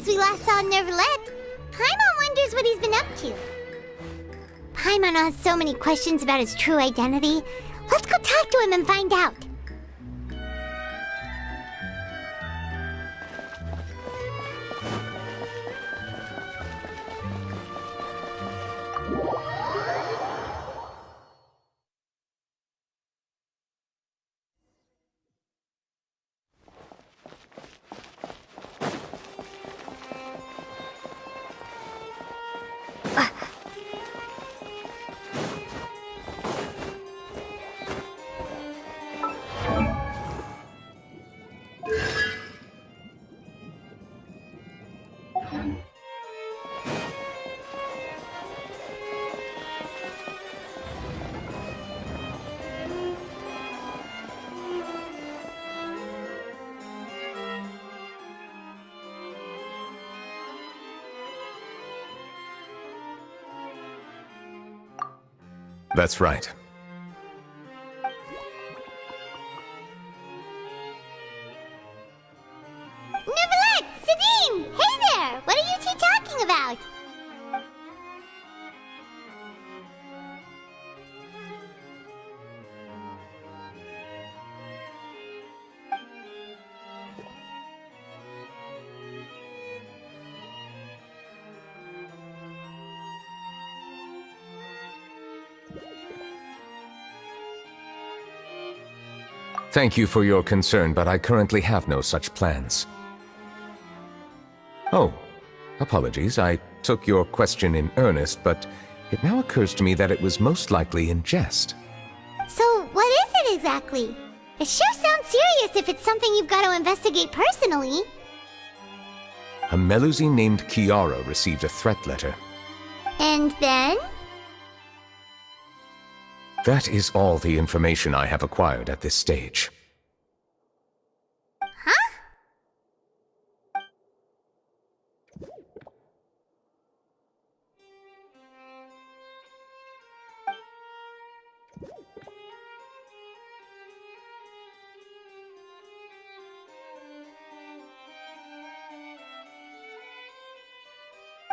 since we last saw Neuvillette. Paimon wonders what he's been up to. Paimon has so many questions about his true identity. Let's go talk to him and find out. That's right. Neuvillette! Sidine! Hey there! What are you two talking about? Thank you for your concern, but I currently have no such plans. Oh, apologies. I took your question in earnest, but it now occurs to me that it was most likely in jest. So, what is it exactly? It sure sounds serious if it's something you've got to investigate personally. A Melusine named Kiara received a threat letter. And then? That is all the information I have acquired at this stage. Huh?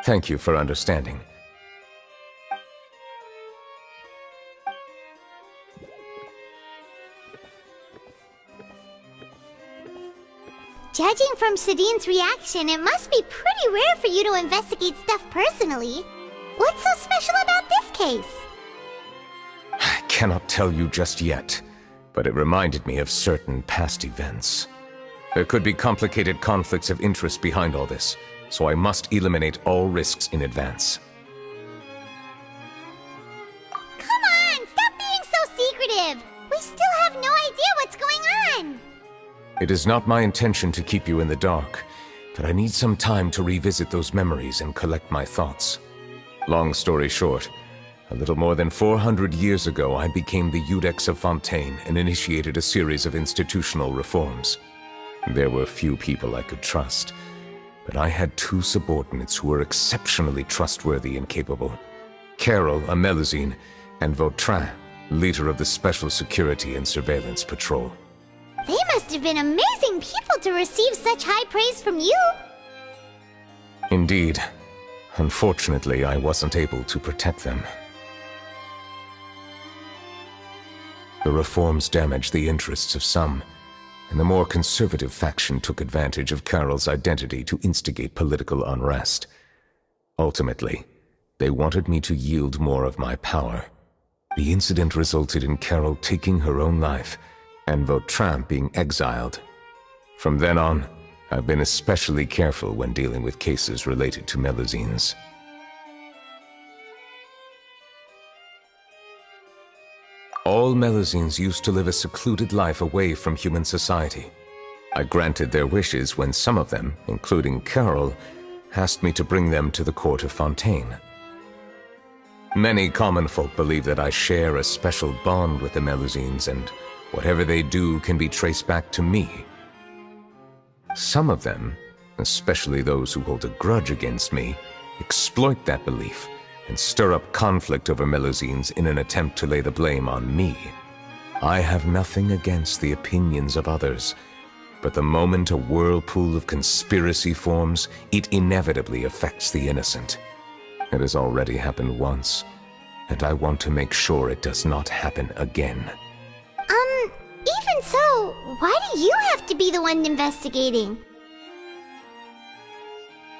Thank you for understanding. Judging from Sidine's reaction, it must be pretty rare for you to investigate stuff personally. What's so special about this case? I cannot tell you just yet, but it reminded me of certain past events. There could be complicated conflicts of interest behind all this, so I must eliminate all risks in advance. Come on, stop being so secretive! We still have no idea what's going on! It is not my intention to keep you in the dark, but I need some time to revisit those memories and collect my thoughts. Long story short, a little more than 400 years ago I became the Iudex of Fontaine and initiated a series of institutional reforms. There were few people I could trust, but I had two subordinates who were exceptionally trustworthy and capable. Carol, a Melusine, and Vautrin, leader of the Special Security and Surveillance Patrol. They must have been amazing people to receive such high praise from you! Indeed. Unfortunately, I wasn't able to protect them. The reforms damaged the interests of some, and the more conservative faction took advantage of Carol's identity to instigate political unrest. Ultimately, they wanted me to yield more of my power. The incident resulted in Carol taking her own life, and Vautrin being exiled. From then on, I've been especially careful when dealing with cases related to Melusines. All Melusines used to live a secluded life away from human society. I granted their wishes when some of them, including Carol, asked me to bring them to the court of Fontaine. Many common folk believe that I share a special bond with the Melusines, and whatever they do can be traced back to me. Some of them, especially those who hold a grudge against me, exploit that belief and stir up conflict over Melusines in an attempt to lay the blame on me. I have nothing against the opinions of others, But the moment a whirlpool of conspiracy forms, it inevitably affects the innocent. It has already happened once, and I want to make sure it does not happen again. Even so, why do you have to be the one investigating?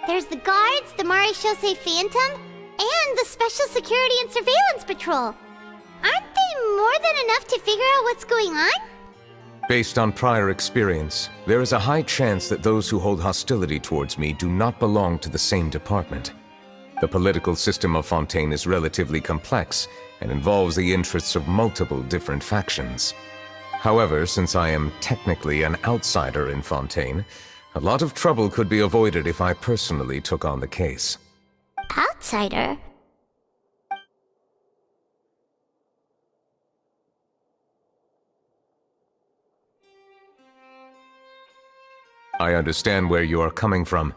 There's the guards, the Marechaussee Phantom, and the Special Security and Surveillance Patrol. Aren't they more than enough to figure out what's going on? Based on prior experience, there is a high chance that those who hold hostility towards me do not belong to the same department. The political system of Fontaine is relatively complex and involves the interests of multiple different factions. However, since I am technically an outsider in Fontaine, a lot of trouble could be avoided if I personally took on the case. Outsider? I understand where you are coming from,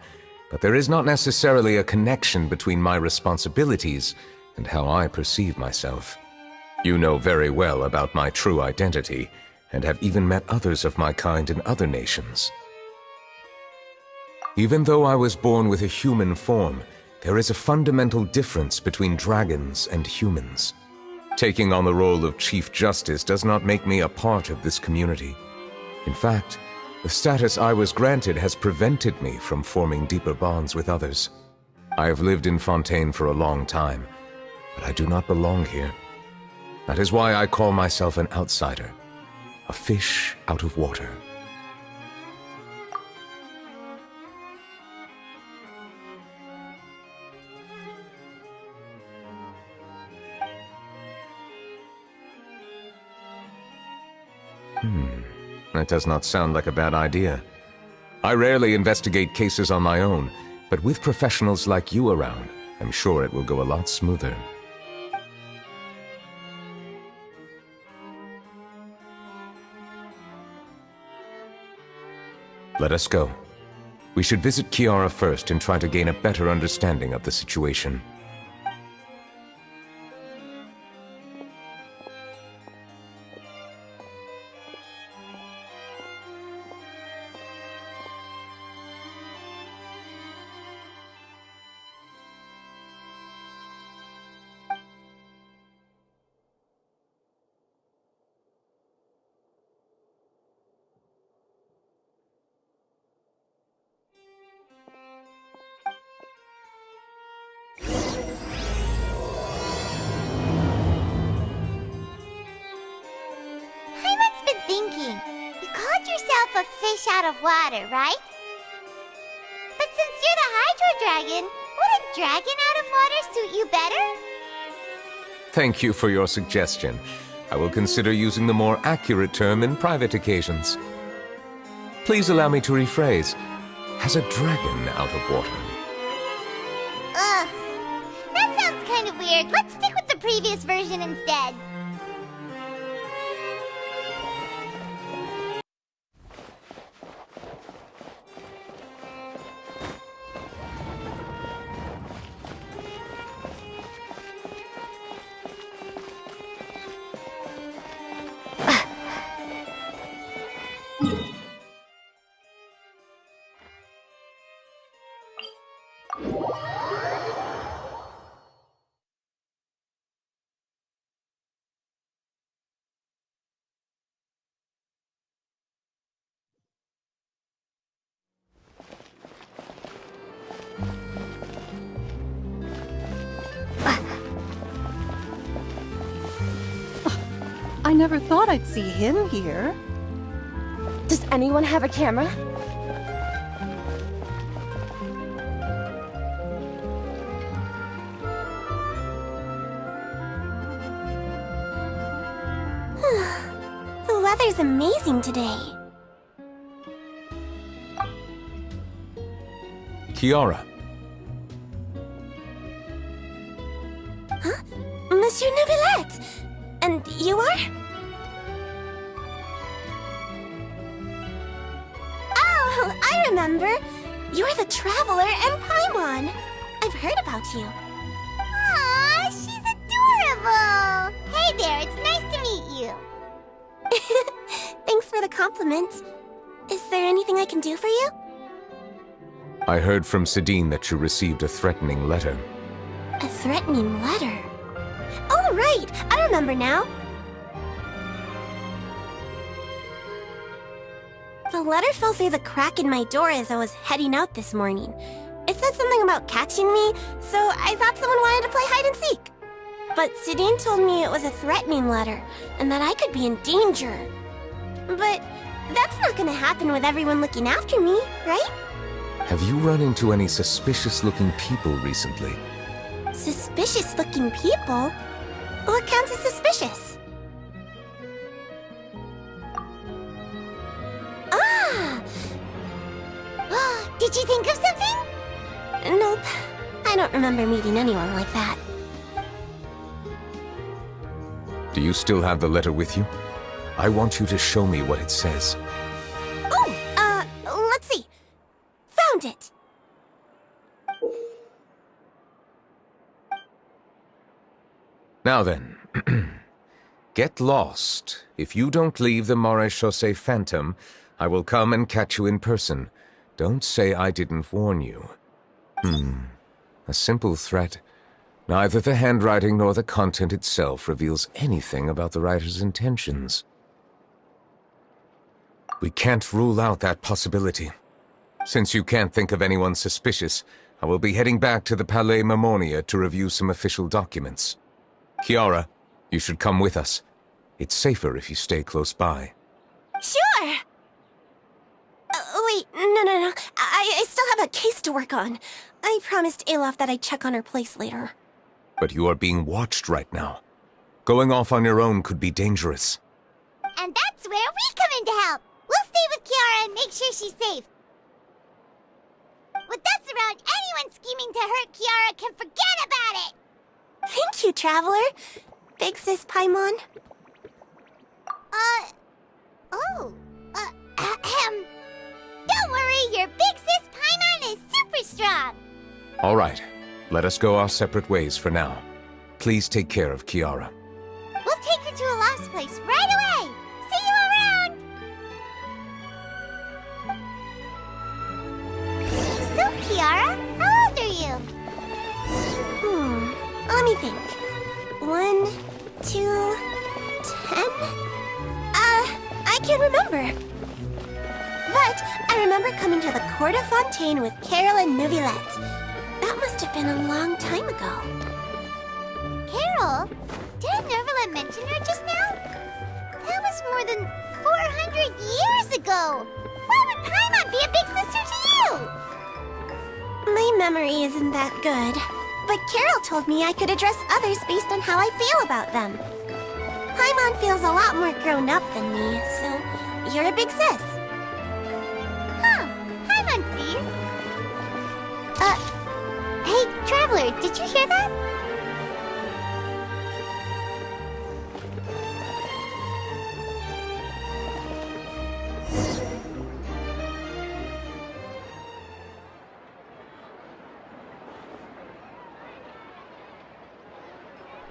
but there is not necessarily a connection between my responsibilities and how I perceive myself. You know very well about my true identity, and have even met others of my kind in other nations. Even though I was born with a human form, there is a fundamental difference between dragons and humans. Taking on the role of Chief Justice does not make me a part of this community. In fact, the status I was granted has prevented me from forming deeper bonds with others. I have lived in Fontaine for a long time, but I do not belong here. That is why I call myself an outsider, a fish out of water. That does not sound like a bad idea. I rarely investigate cases on my own, but with professionals like you around, I'm sure it will go a lot smoother. Let us go. We should visit Kiara first and try to gain a better understanding of the situation. A fish out of water, right? But since you're the Hydro Dragon, would a dragon out of water suit you better? Thank you for your suggestion. I will consider using the more accurate term in private occasions. Please allow me to rephrase. Has a dragon out of water? Ugh. That sounds kind of weird. Let's stick with the previous version instead. I never thought I'd see him here. Does anyone have a camera? The weather's amazing today. Kiara. Huh? Monsieur Neuvillette! And you are? Oh, I remember. You're the Traveler and Paimon. I've heard about you. Aw, she's adorable. Hey there, it's nice to meet you. Thanks for the compliment. Is there anything I can do for you? I heard from Sidine that you received a threatening letter. A threatening letter? Oh, right! I remember now. The letter fell through the crack in my door as I was heading out this morning. It said something about catching me, so I thought someone wanted to play hide and seek. But Sidine told me it was a threatening letter, and that I could be in danger. But that's not gonna happen with everyone looking after me, right? Have you run into any suspicious-looking people recently? Suspicious-looking people? What counts as suspicious? Ah! Did you think of something? Nope. I don't remember meeting anyone like that. Do you still have the letter with you? I want you to show me what it says. Oh, let's see. Found it! Now then, get lost. If you don't leave the Maréchaussée Phantom, I will come and catch you in person. Don't say I didn't warn you. A simple threat. Neither the handwriting nor the content itself reveals anything about the writer's intentions. We can't rule out that possibility. Since you can't think of anyone suspicious, I will be heading back to the Palais Mammonia to review some official documents. Kiara, you should come with us. It's safer if you stay close by. Sure! Wait, no. I still have a case to work on. I promised Alof that I'd check on her place later. But you are being watched right now. Going off on your own could be dangerous. And that's where we come in to help. We'll stay with Kiara and make sure she's safe. With us around, anyone scheming to hurt Kiara can forget about it! Thank you, Traveler. Big Sis Paimon. Don't worry, your Big Sis Paimon is super strong. All right, let us go our separate ways for now. Please take care of Kiara. We'll take her to Olaf's place right away. See you around. So, Kiara, how old are you? Let me think. 1, 2, 10? I can't remember. But I remember coming to the Court of Fontaine with Carol and Neuvillette. That must have been a long time ago. Carol? Didn't Neuvillette mention her just now? That was more than 400 years ago. Why would Paimon be a big sister to you? My memory isn't that good. But Carol told me I could address others based on how I feel about them. Paimon feels a lot more grown up than me, so you're a big sis. Huh, Paimon sees. Hey, Traveler, did you hear that?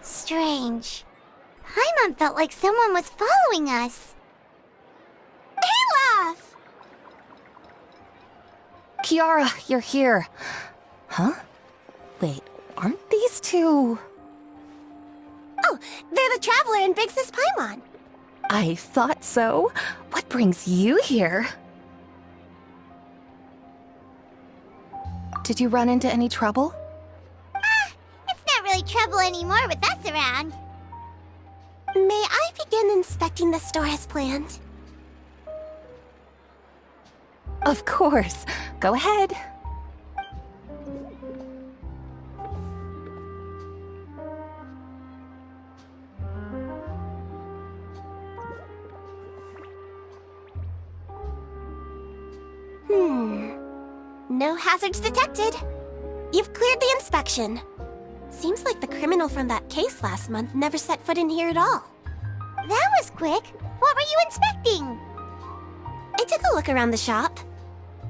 Strange. Paimon felt like someone was following us. Olaf! Kiara, you're here. Huh? Wait, aren't these two... Oh, they're the Traveler and Big Sis Paimon. I thought so. What brings you here? Did you run into any trouble? It's not really trouble anymore with us around. May I begin inspecting the store as planned? Of course. Go ahead. No hazards detected. You've cleared the inspection. Seems like the criminal from that case last month never set foot in here at all. That was quick. What were you inspecting? I took a look around the shop.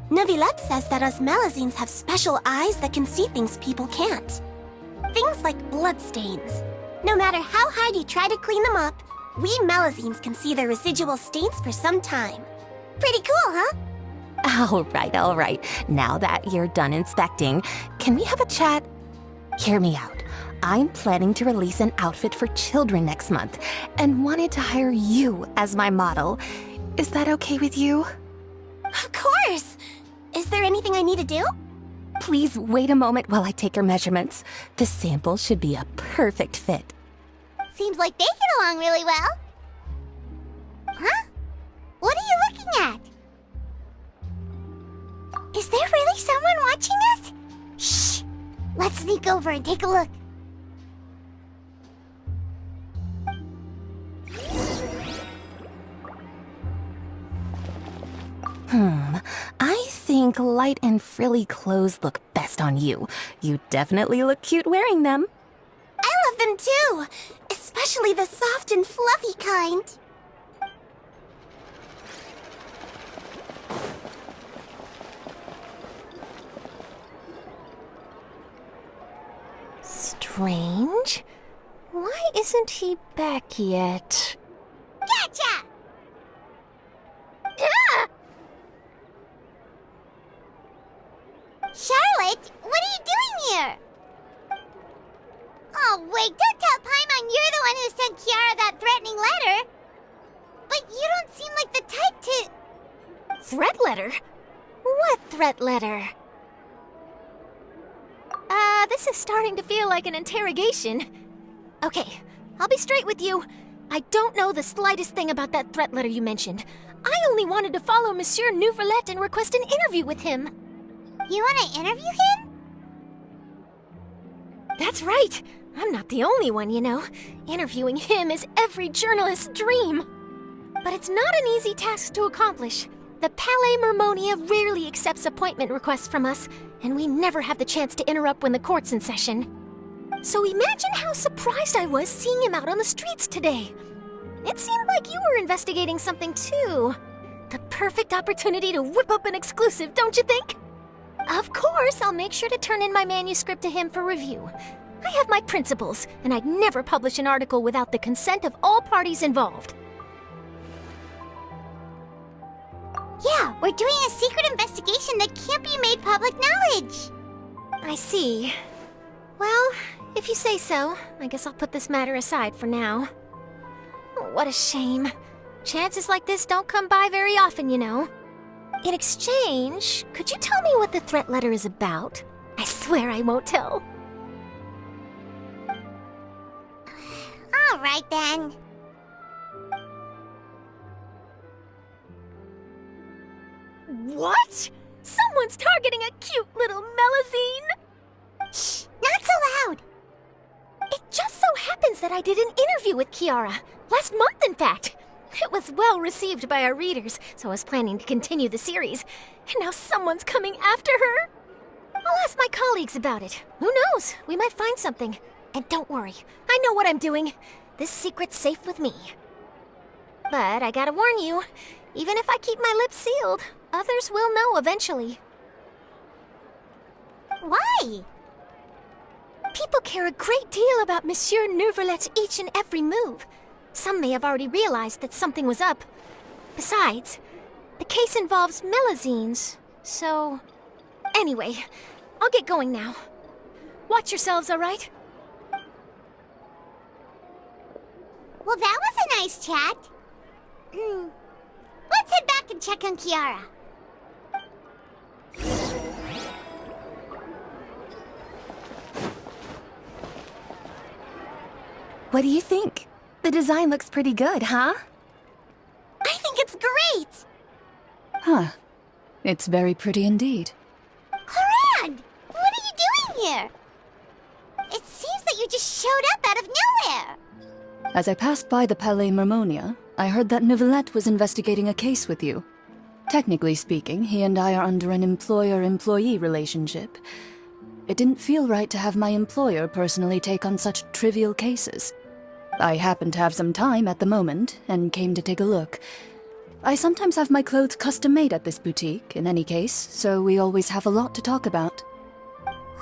Neuvillette says that us Melazines have special eyes that can see things people can't. Things like bloodstains. No matter how hard you try to clean them up, we Melazines can see their residual stains for some time. Pretty cool, huh? All right. Now that you're done inspecting, can we have a chat? Hear me out. I'm planning to release an outfit for children next month and wanted to hire you as my model. Is that okay with you? Of course! Is there anything I need to do? Please wait a moment while I take your measurements. The sample should be a perfect fit. Seems like they get along really well. Huh? What are you looking at? Is there really someone watching us? Shh! Let's sneak over and take a look. I think light and frilly clothes look best on you. You definitely look cute wearing them. I love them too! Especially the soft and fluffy kind. Strange. Why isn't he back yet? Gotcha! Ah! Charlotte, what are you doing here? Oh, wait, don't tell Paimon you're the one who sent Kiara that threatening letter. But you don't seem like the type to... Threat letter? What threat letter? This is starting to feel like an interrogation. Okay, I'll be straight with you. I don't know the slightest thing about that threat letter you mentioned. I only wanted to follow Monsieur Neuvillette and request an interview with him. You want to interview him? That's right. I'm not the only one, you know. Interviewing him is every journalist's dream. But it's not an easy task to accomplish. The Palais Mermonia rarely accepts appointment requests from us, and we never have the chance to interrupt when the court's in session. So imagine how surprised I was seeing him out on the streets today. It seemed like you were investigating something too. The perfect opportunity to whip up an exclusive, don't you think? Of course, I'll make sure to turn in my manuscript to him for review. I have my principles, and I'd never publish an article without the consent of all parties involved. Yeah, we're doing a secret investigation that can't be made public knowledge. I see. Well, if you say so, I guess I'll put this matter aside for now. What a shame. Chances like this don't come by very often, you know. In exchange, could you tell me what the threat letter is about? I swear I won't tell. All right, then. What? Someone's targeting a cute little Melazine? Shh, not so loud. It just so happens that I did an interview with Kiara. Last month, in fact. It was well received by our readers, so I was planning to continue the series. And now someone's coming after her? I'll ask my colleagues about it. Who knows? We might find something. And don't worry, I know what I'm doing. This secret's safe with me. But I gotta warn you, even if I keep my lips sealed, others will know eventually. Why? People care a great deal about Monsieur Neuvillette's each and every move. Some may have already realized that something was up. Besides, the case involves Melazines, so... Anyway, I'll get going now. Watch yourselves, all right? Well, that was a nice chat. Let's head back and check on Kiara. What do you think? The design looks pretty good, huh? I think it's great! Huh. It's very pretty indeed. Harand! What are you doing here? It seems that you just showed up out of nowhere. As I passed by the Palais Mermonia, I heard that Neuvillette was investigating a case with you. Technically speaking, he and I are under an employer-employee relationship. It didn't feel right to have my employer personally take on such trivial cases. I happened to have some time at the moment, and came to take a look. I sometimes have my clothes custom-made at this boutique, in any case, so we always have a lot to talk about.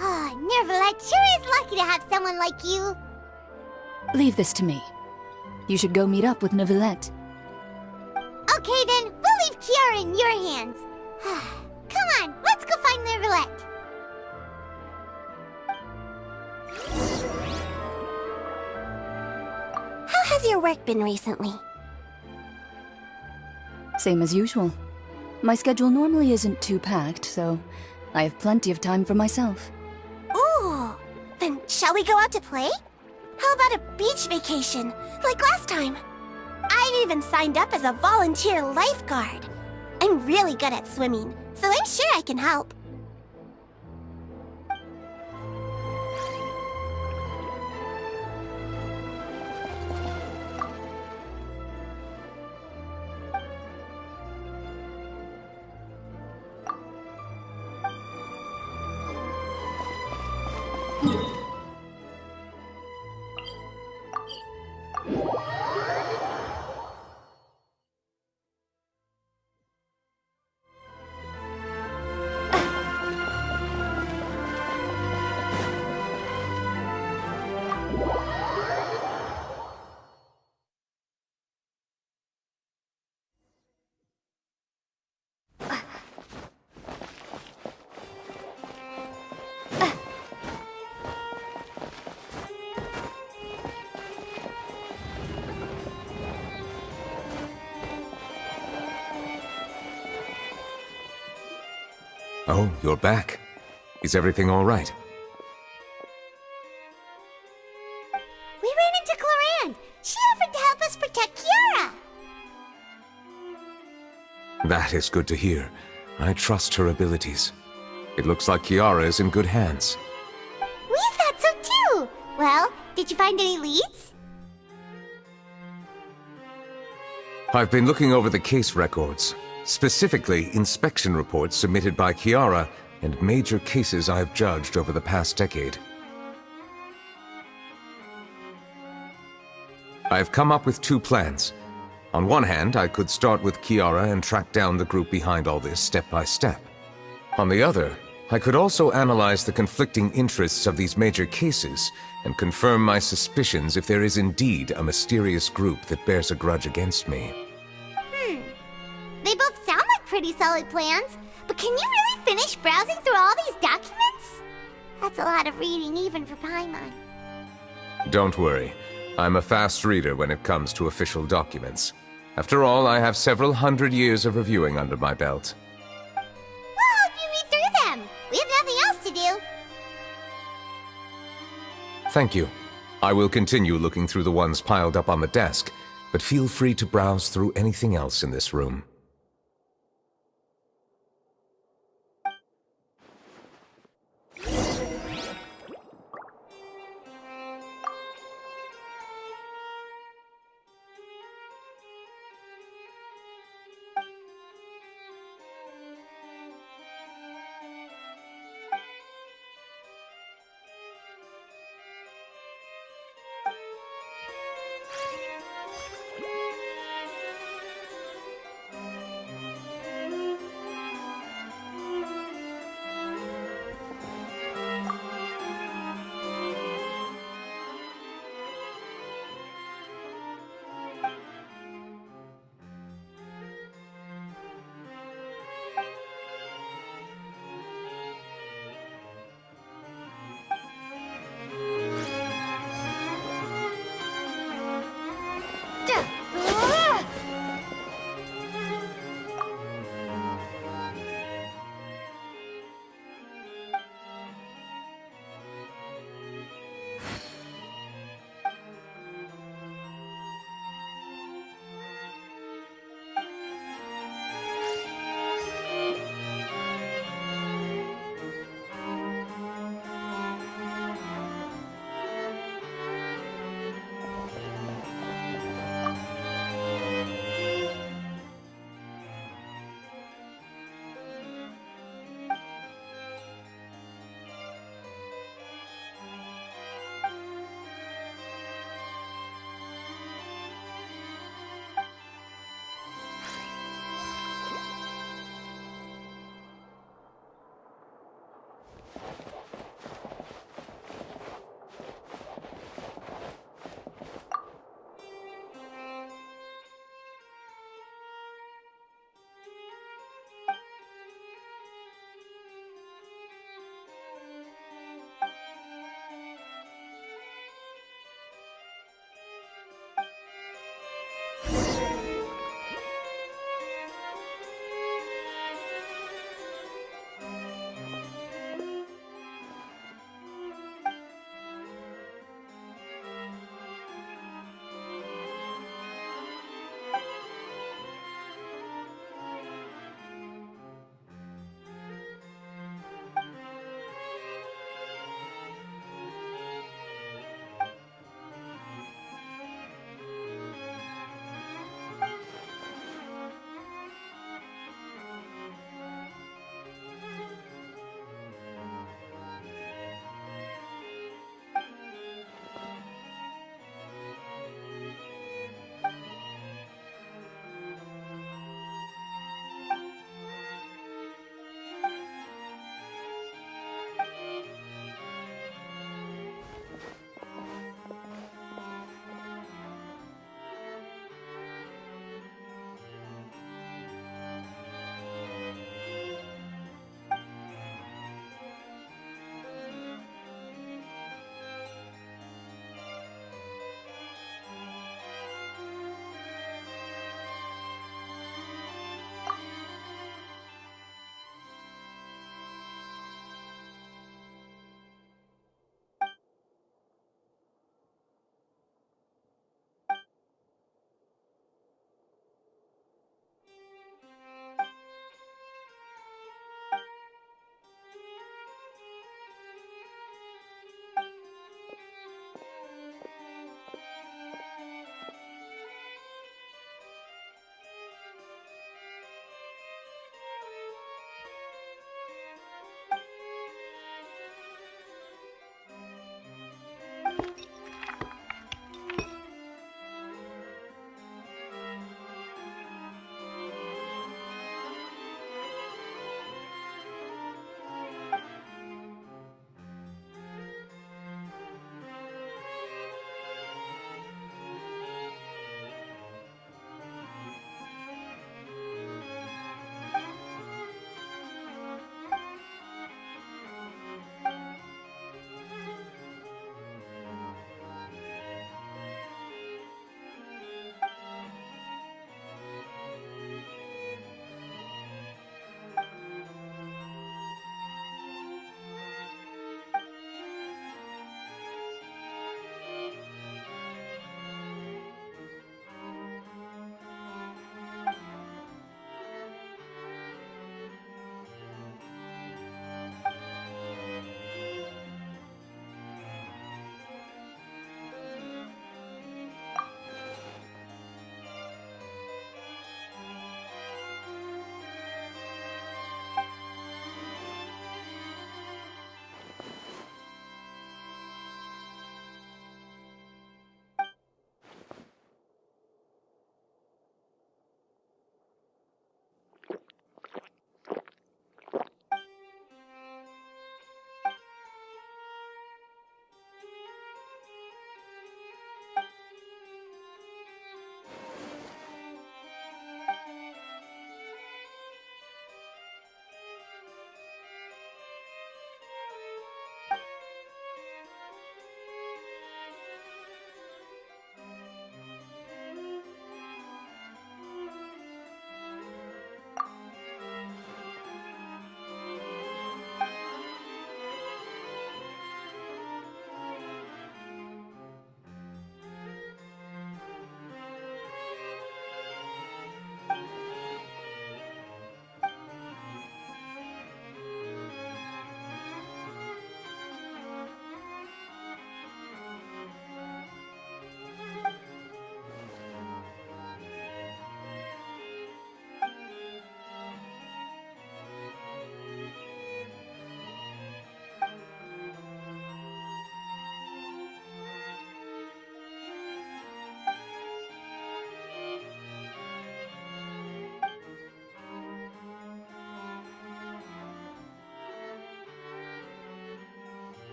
Oh, Neuvillette sure is lucky to have someone like you. Leave this to me. You should go meet up with Neuvillette. Okay then, we'll leave Kiara in your hands. Come on, let's go find Neuvillette. How has your work been recently? Same as usual. My schedule normally isn't too packed, so I have plenty of time for myself. Ooh, then shall we go out to play? How about a beach vacation, like last time? I've even signed up as a volunteer lifeguard. I'm really good at swimming, so I'm sure I can help. Oh, you're back. Is everything all right? We ran into Cloran. She offered to help us protect Kiara. That is good to hear. I trust her abilities. It looks like Kiara is in good hands. We thought so too. Well, did you find any leads? I've been looking over the case records, specifically inspection reports submitted by Kiara and major cases I've judged over the past decade. I've come up with two plans. On one hand, I could start with Kiara and track down the group behind all this step by step. On the other, I could also analyze the conflicting interests of these major cases and confirm my suspicions if there is indeed a mysterious group that bears a grudge against me. They both sound like pretty solid plans, but can you really finish browsing through all these documents? That's a lot of reading even for Paimon. Don't worry. I'm a fast reader when it comes to official documents. After all, I have several hundred years of reviewing under my belt. We'll help you read through them. We have nothing else to do. Thank you. I will continue looking through the ones piled up on the desk, but feel free to browse through anything else in this room.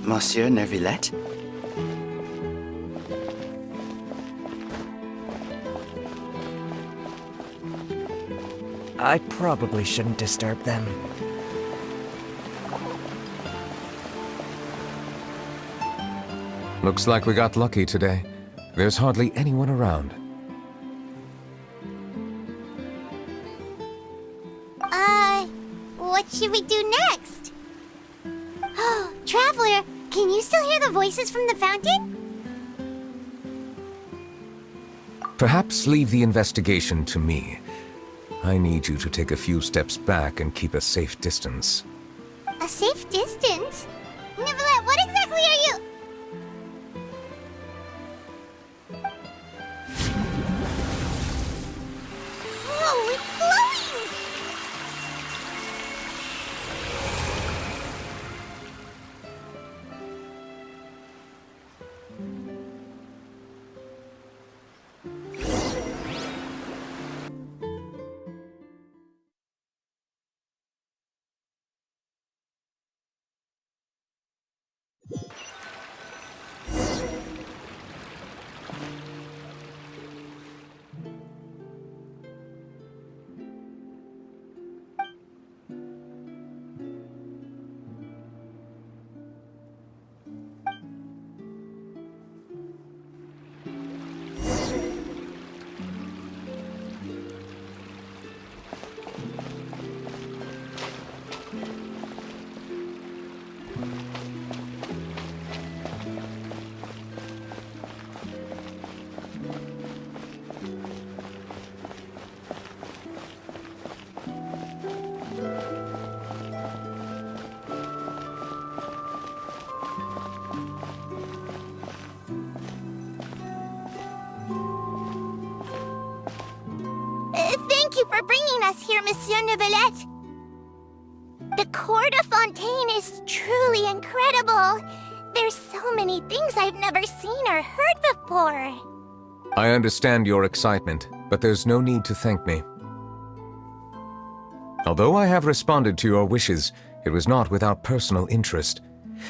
Monsieur Neuvillette? I probably shouldn't disturb them. Looks like we got lucky today. There's hardly anyone around. What should we do next? Oh, Traveler, can you still hear the voices from the fountain? Perhaps leave the investigation to me. I need you to take a few steps back and keep a safe distance. A safe distance? Neuvillette, what exactly are you... Whoa, it's glowing! Thank you for bringing us here, Monsieur Neuvillette. The Court of Fontaine is truly incredible. There's so many things I've never seen or heard before. I understand your excitement, but there's no need to thank me. Although I have responded to your wishes, it was not without personal interest.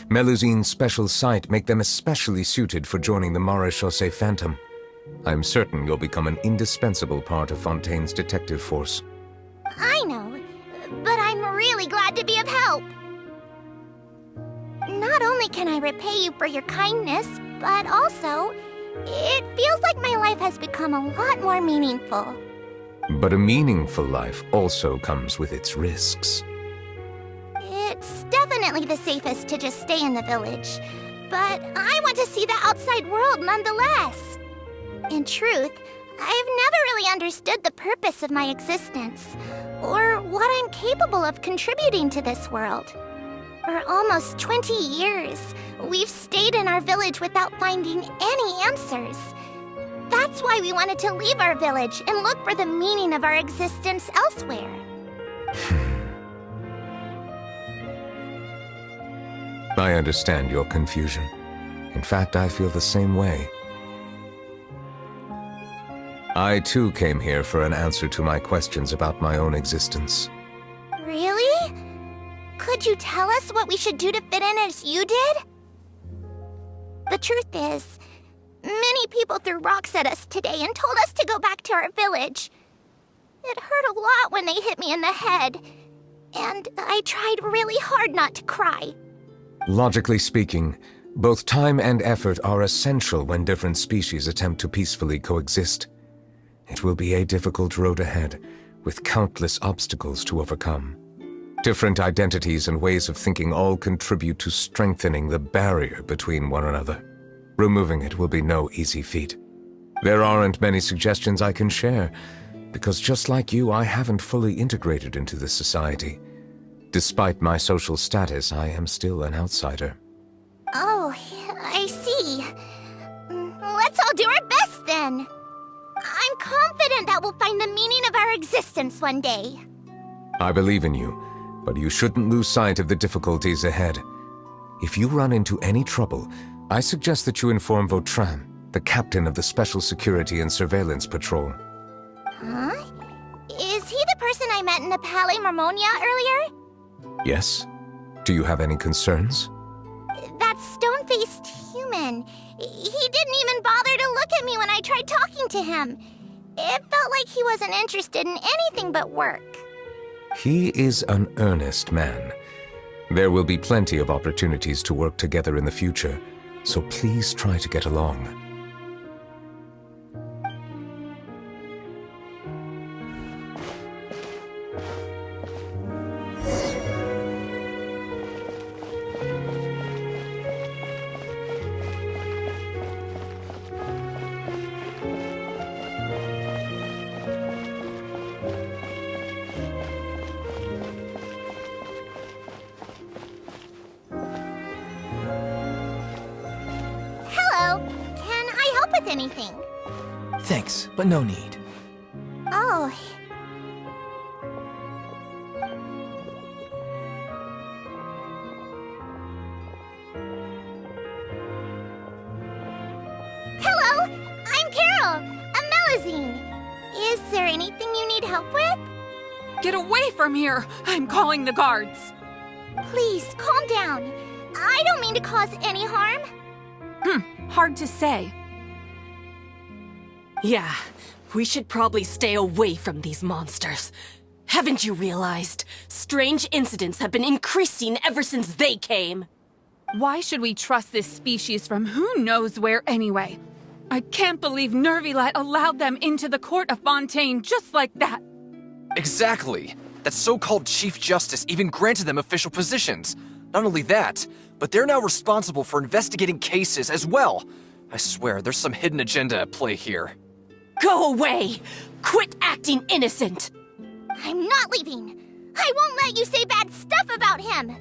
Melusine's special sight make them especially suited for joining the Maréchaussée Phantom. I'm certain you'll become an indispensable part of Fontaine's detective force. I know, but I'm really glad to be of help. Not only can I repay you for your kindness, but also, it feels like my life has become a lot more meaningful. But a meaningful life also comes with its risks. It's definitely the safest to just stay in the village, but I want to see the outside world nonetheless. In truth, I've never really understood the purpose of my existence, or what I'm capable of contributing to this world. For almost 20 years, we've stayed in our village without finding any answers. That's why we wanted to leave our village and look for the meaning of our existence elsewhere. I understand your confusion. In fact, I feel the same way. I too came here for an answer to my questions about my own existence. Really? Could you tell us what we should do to fit in as you did? The truth is, many people threw rocks at us today and told us to go back to our village. It hurt a lot when they hit me in the head, and I tried really hard not to cry. Logically speaking, both time and effort are essential when different species attempt to peacefully coexist. It will be a difficult road ahead, with countless obstacles to overcome. Different identities and ways of thinking all contribute to strengthening the barrier between one another. Removing it will be no easy feat. There aren't many suggestions I can share, because just like you, I haven't fully integrated into this society. Despite my social status, I am still an outsider. Oh, I see. Let's all do our best then. I'm confident that we'll find the meaning of our existence one day. I believe in you, but you shouldn't lose sight of the difficulties ahead. If you run into any trouble, I suggest that you inform Vautrin, the captain of the Special Security and Surveillance Patrol. Huh? Is he the person I met in the Palais Marmonia earlier? Yes? Do you have any concerns? that stone-faced human. He didn't even bother to look at me when I tried talking to him. It felt like he wasn't interested in anything but work. He is an earnest man. There will be plenty of opportunities to work together in the future, so please try to get along. Hello. Can I help with anything? Thanks, but no need. Oh. Hello, I'm Carol, a Melazine. Is there anything you need help with? Get away from here! I'm calling the guards! Please, calm down. I don't mean to cause any harm. Hard to say. Yeah, we should probably stay away from these monsters. Haven't you realized? Strange incidents have been increasing ever since they came. Why should we trust this species from who knows where anyway? I can't believe Neuvillette allowed them into the court of Fontaine just like that. Exactly! That so-called Chief Justice even granted them official positions. Not only that, but they're now responsible for investigating cases as well. I swear, there's some hidden agenda at play here. Go away! Quit acting innocent! I'm not leaving. I won't let you say bad stuff about him.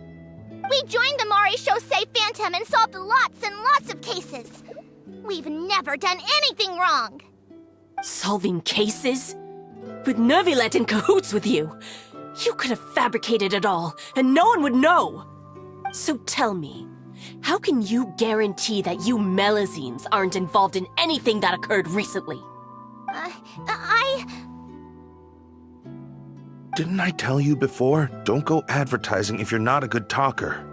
We joined the Maréchaussée Phantom and solved lots and lots of cases. We've never done anything wrong. Solving cases? With Neuvillette in cahoots with you. You could have fabricated it all, and no one would know. So tell me, how can you guarantee that you Melazines aren't involved in anything that occurred recently? Didn't I tell you before? Don't go advertising if you're not a good talker.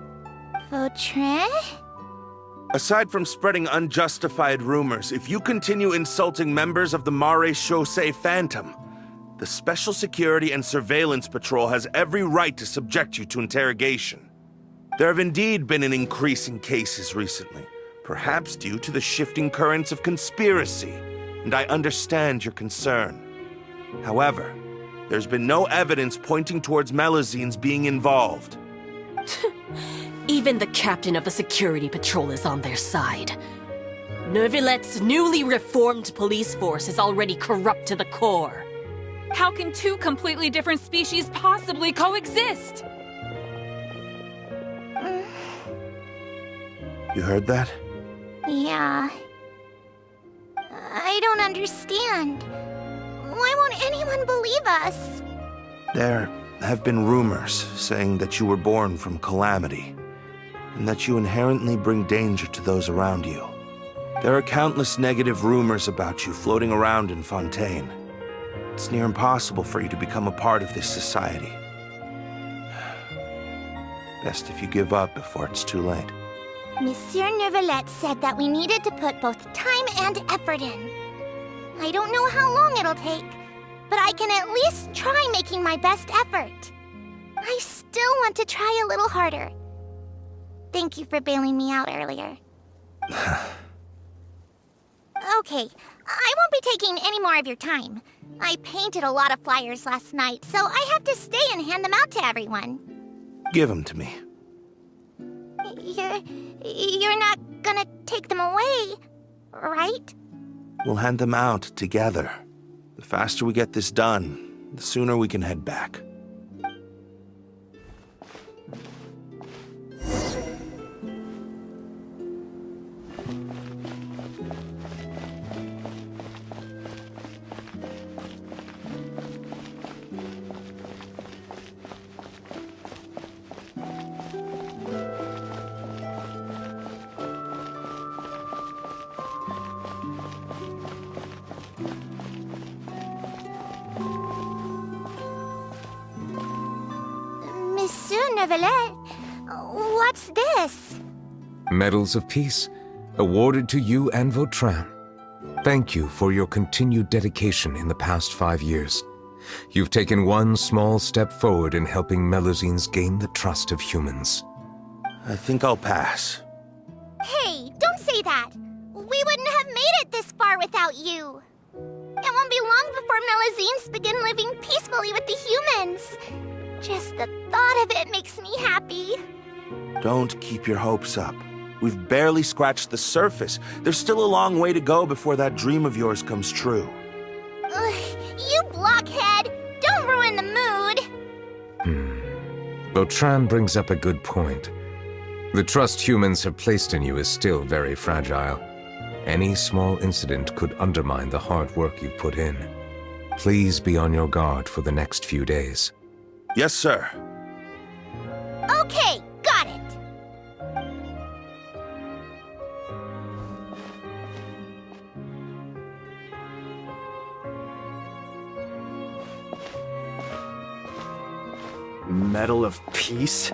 Vautrin? Aside from spreading unjustified rumors, if you continue insulting members of the Maréchaussée Phantom, the Special Security and Surveillance Patrol has every right to subject you to interrogation. There have indeed been an increase in cases recently, perhaps due to the shifting currents of conspiracy, and I understand your concern. However, there's been no evidence pointing towards Melazines being involved. Even the captain of the security patrol is on their side. Neuvillette's newly reformed police force is already corrupt to the core. How can two completely different species possibly coexist? You heard that? Yeah. I don't understand. Why won't anyone believe us? There have been rumors saying that you were born from calamity, and that you inherently bring danger to those around you. There are countless negative rumors about you floating around in Fontaine. It's near impossible for you to become a part of this society. Best if you give up before it's too late. Monsieur Neuvillette said that we needed to put both time and effort in. I don't know how long it'll take, but I can at least try making my best effort. I still want to try a little harder. Thank you for bailing me out earlier. Okay, I won't be taking any more of your time. I painted a lot of flyers last night, so I have to stay and hand them out to everyone. Give them to me. You're not gonna take them away, right? We'll hand them out together. The faster we get this done, the sooner we can head back. Monsieur Neuvillette, what's this? Medals of Peace, awarded to you and Vautrin. Thank you for your continued dedication in the past 5 years. You've taken one small step forward in helping Melusines gain the trust of humans. I think I'll pass. Hey, don't say that. We wouldn't have made it this far without you. It won't be long before Melusines begin living peacefully with the humans. Just the thought of it makes me happy. Don't keep your hopes up. We've barely scratched the surface. There's still a long way to go before that dream of yours comes true. Ugh, you blockhead! Don't ruin the mood! Vautrin brings up a good point. The trust humans have placed in you is still very fragile. Any small incident could undermine the hard work you've put in. Please be on your guard for the next few days. Yes, sir. Okay, got it! Medal of Peace?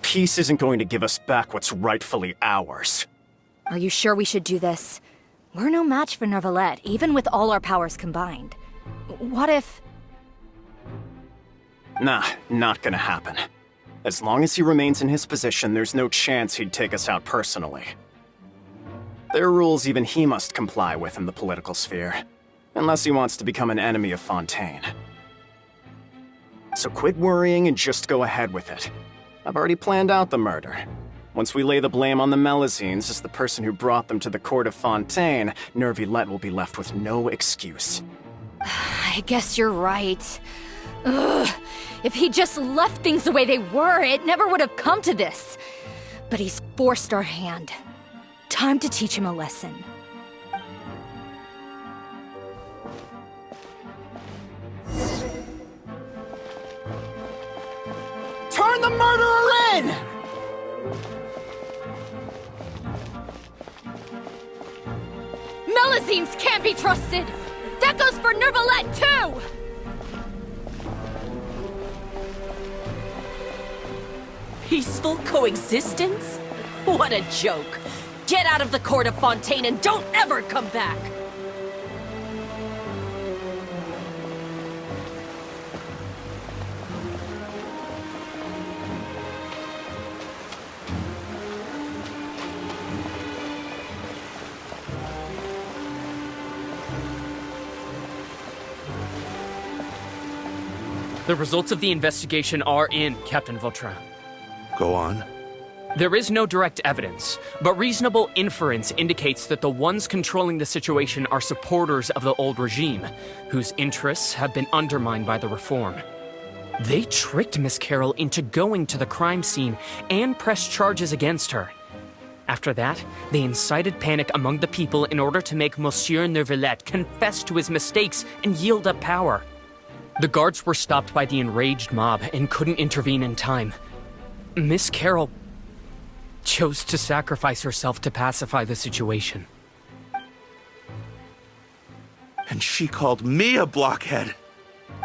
Peace isn't going to give us back what's rightfully ours. Are you sure we should do this? We're no match for Neuvillette, even with all our powers combined. What if... Nah, not gonna happen. As long as he remains in his position, there's no chance he'd take us out personally. There are rules even he must comply with in the political sphere, unless he wants to become an enemy of Fontaine. So quit worrying and just go ahead with it. I've already planned out the murder. Once we lay the blame on the Melusines as the person who brought them to the court of Fontaine, Neuvillette will be left with no excuse. I guess you're right. Ugh. If he just left things the way they were, it never would have come to this. But he's forced our hand. Time to teach him a lesson. Turn the murderer in! Melusines can't be trusted! That goes for Neuvillette, too! Peaceful coexistence? What a joke! Get out of the court of Fontaine and don't ever come back! The results of the investigation are in, Captain Vautrin. Go on. There is no direct evidence, but reasonable inference indicates that the ones controlling the situation are supporters of the old regime, whose interests have been undermined by the reform. They tricked Miss Carroll into going to the crime scene and pressed charges against her. After that, they incited panic among the people in order to make Monsieur Neuvillette confess to his mistakes and yield up power. The guards were stopped by the enraged mob and couldn't intervene in time. Miss Carroll chose to sacrifice herself to pacify the situation. And she called me a blockhead.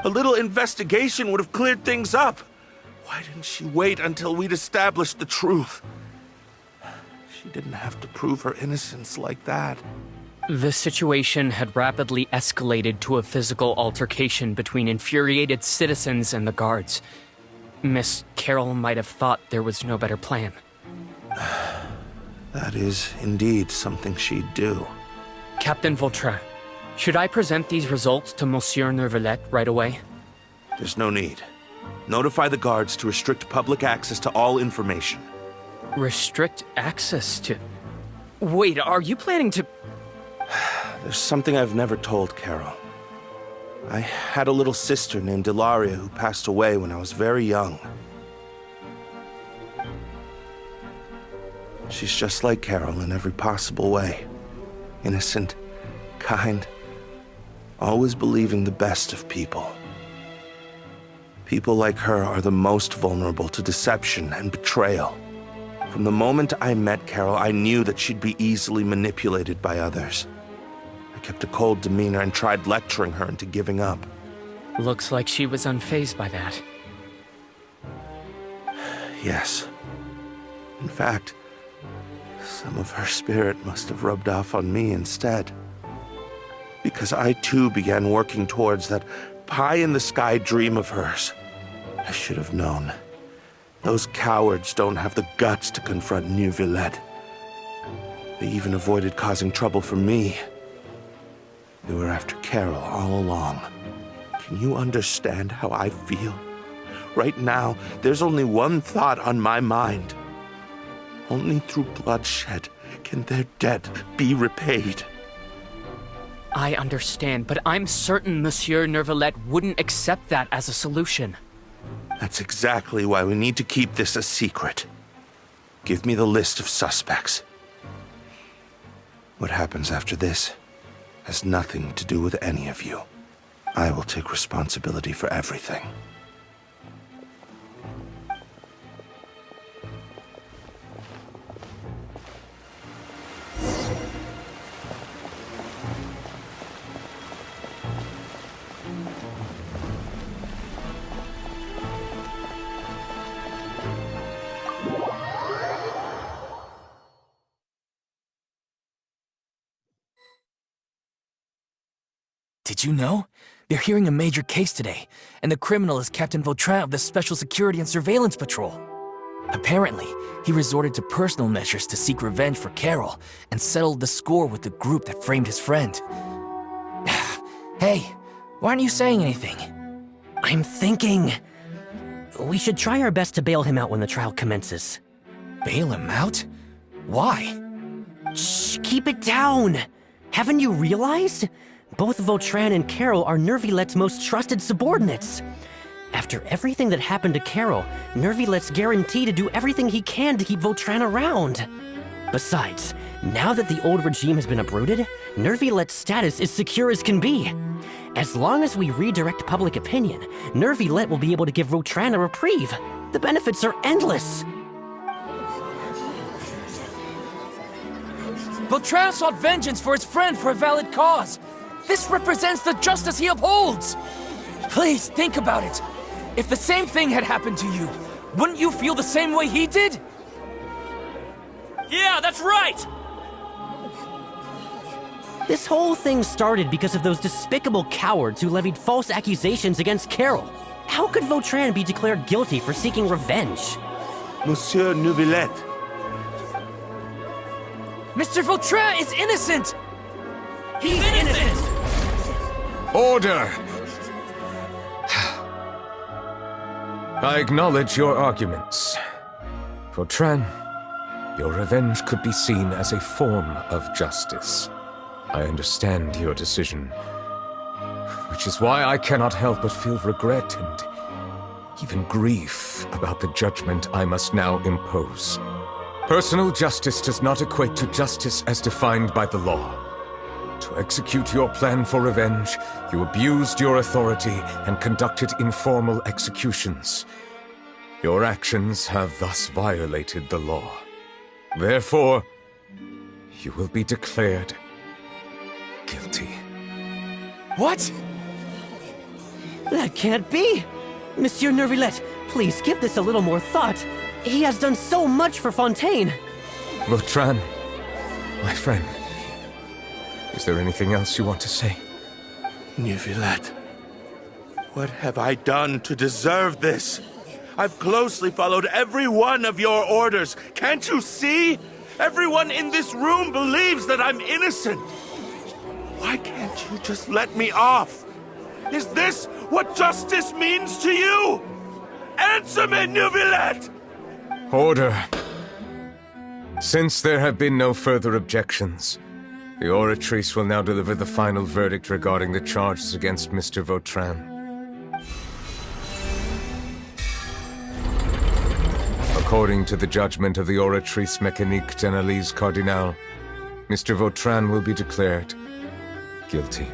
A little investigation would have cleared things up. Why didn't she wait until we'd established the truth? She didn't have to prove her innocence like that. The situation had rapidly escalated to a physical altercation between infuriated citizens and the guards. Miss Carroll might have thought there was no better plan. That is indeed something she'd do. Captain Vautrin, should I present these results to Monsieur Neuvillette right away? There's no need. Notify the guards to restrict public access to all information. Restrict access to... Wait, are you planning to... There's something I've never told Carol. I had a little sister named Ilaria who passed away when I was very young. She's just like Carol in every possible way. Innocent, kind, always believing the best of people. People like her are the most vulnerable to deception and betrayal. From the moment I met Carol, I knew that she'd be easily manipulated by others. I kept a cold demeanor and tried lecturing her into giving up. Looks like she was unfazed by that. Yes. In fact, some of her spirit must have rubbed off on me instead. Because I too began working towards that pie-in-the-sky dream of hers. I should have known. Those cowards don't have the guts to confront Neuvillette. They even avoided causing trouble for me. They were after Carol all along. Can you understand how I feel? Right now, there's only one thought on my mind. Only through bloodshed can their debt be repaid. I understand, but I'm certain Monsieur Neuvillette wouldn't accept that as a solution. That's exactly why we need to keep this a secret. Give me the list of suspects. What happens after this has nothing to do with any of you. I will take responsibility for everything. Did you know? They're hearing a major case today, and the criminal is Captain Vautrin of the Special Security and Surveillance Patrol. Apparently, he resorted to personal measures to seek revenge for Carol and settled the score with the group that framed his friend. Hey, why aren't you saying anything? I'm thinking. We should try our best to bail him out when the trial commences. Bail him out? Why? Shh, keep it down! Haven't you realized? Both Vautrin and Carol are Neuvillette's most trusted subordinates. After everything that happened to Carol, Neuvillette's guaranteed to do everything he can to keep Vautrin around. Besides, now that the old regime has been uprooted, Neuvillette's status is secure as can be. As long as we redirect public opinion, Neuvillette will be able to give Vautrin a reprieve. The benefits are endless. Vautrin sought vengeance for his friend for a valid cause. This represents the justice he upholds! Please, think about it. If the same thing had happened to you, wouldn't you feel the same way he did? Yeah, that's right! This whole thing started because of those despicable cowards who levied false accusations against Carol. How could Vautrin be declared guilty for seeking revenge? Monsieur Neuvillette. Mr. Vautrin is innocent! He's innocent! Order! I acknowledge your arguments. Vautrin, your revenge could be seen as a form of justice. I understand your decision, which is why I cannot help but feel regret and even grief about the judgment I must now impose. Personal justice does not equate to justice as defined by the law. To execute your plan for revenge, you abused your authority and conducted informal executions. Your actions have thus violated the law. Therefore, you will be declared guilty. What? That can't be! Monsieur Neuvillette, please give this a little more thought. He has done so much for Fontaine. Vautrin, my friend, is there anything else you want to say? Neuvillette, what have I done to deserve this? I've closely followed every one of your orders. Can't you see? Everyone in this room believes that I'm innocent. Why can't you just let me off? Is this what justice means to you? Answer me, Neuvillette! Order. Since there have been no further objections, the Oratrice will now deliver the final verdict regarding the charges against Mr. Vautrin. According to the judgment of the Oratrice Mécanique d'Analyse Cardinal, Mr. Vautrin will be declared guilty.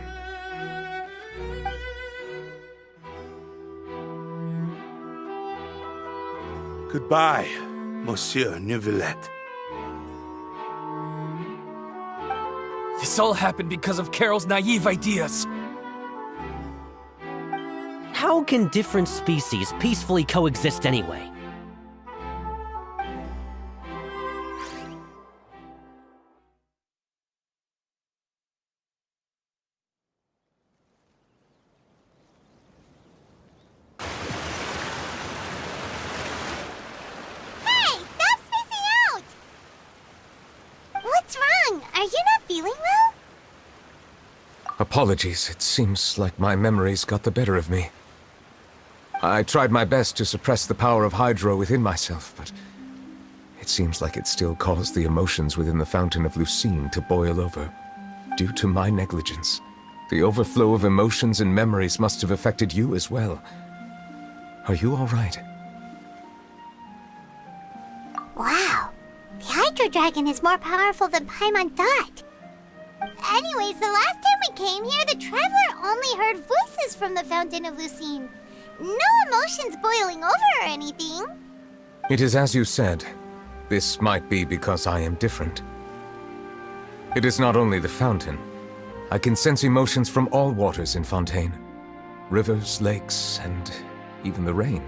Goodbye, Monsieur Neuvillette. This all happened because of Carol's naive ideas. How can different species peacefully coexist anyway? feeling well? Apologies, it seems like my memories got the better of me. I tried my best to suppress the power of Hydro within myself, but it seems like it still caused the emotions within the Fountain of Lucine to boil over. Due to my negligence, the overflow of emotions and memories must have affected you as well. Are you all right? Wow. The Hydro Dragon is more powerful than Paimon thought. Anyways, the last time we came here, the Traveler only heard voices from the Fountain of Lucine. No emotions boiling over or anything. It is as you said. This might be because I am different. It is not only the fountain. I can sense emotions from all waters in Fontaine. Rivers, lakes, and even the rain.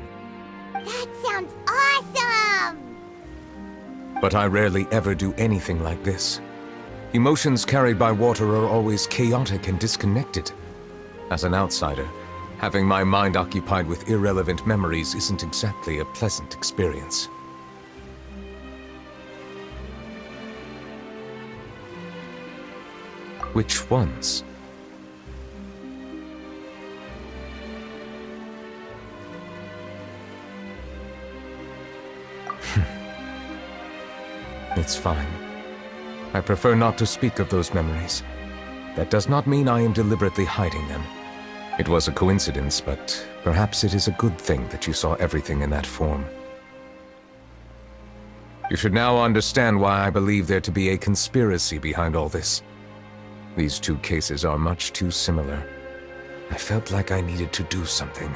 That sounds awesome! But I rarely ever do anything like this. Emotions carried by water are always chaotic and disconnected. As an outsider, having my mind occupied with irrelevant memories isn't exactly a pleasant experience. Which ones? It's fine. I prefer not to speak of those memories. That does not mean I am deliberately hiding them. It was a coincidence, but perhaps it is a good thing that you saw everything in that form. You should now understand why I believe there to be a conspiracy behind all this. These two cases are much too similar. I felt like I needed to do something.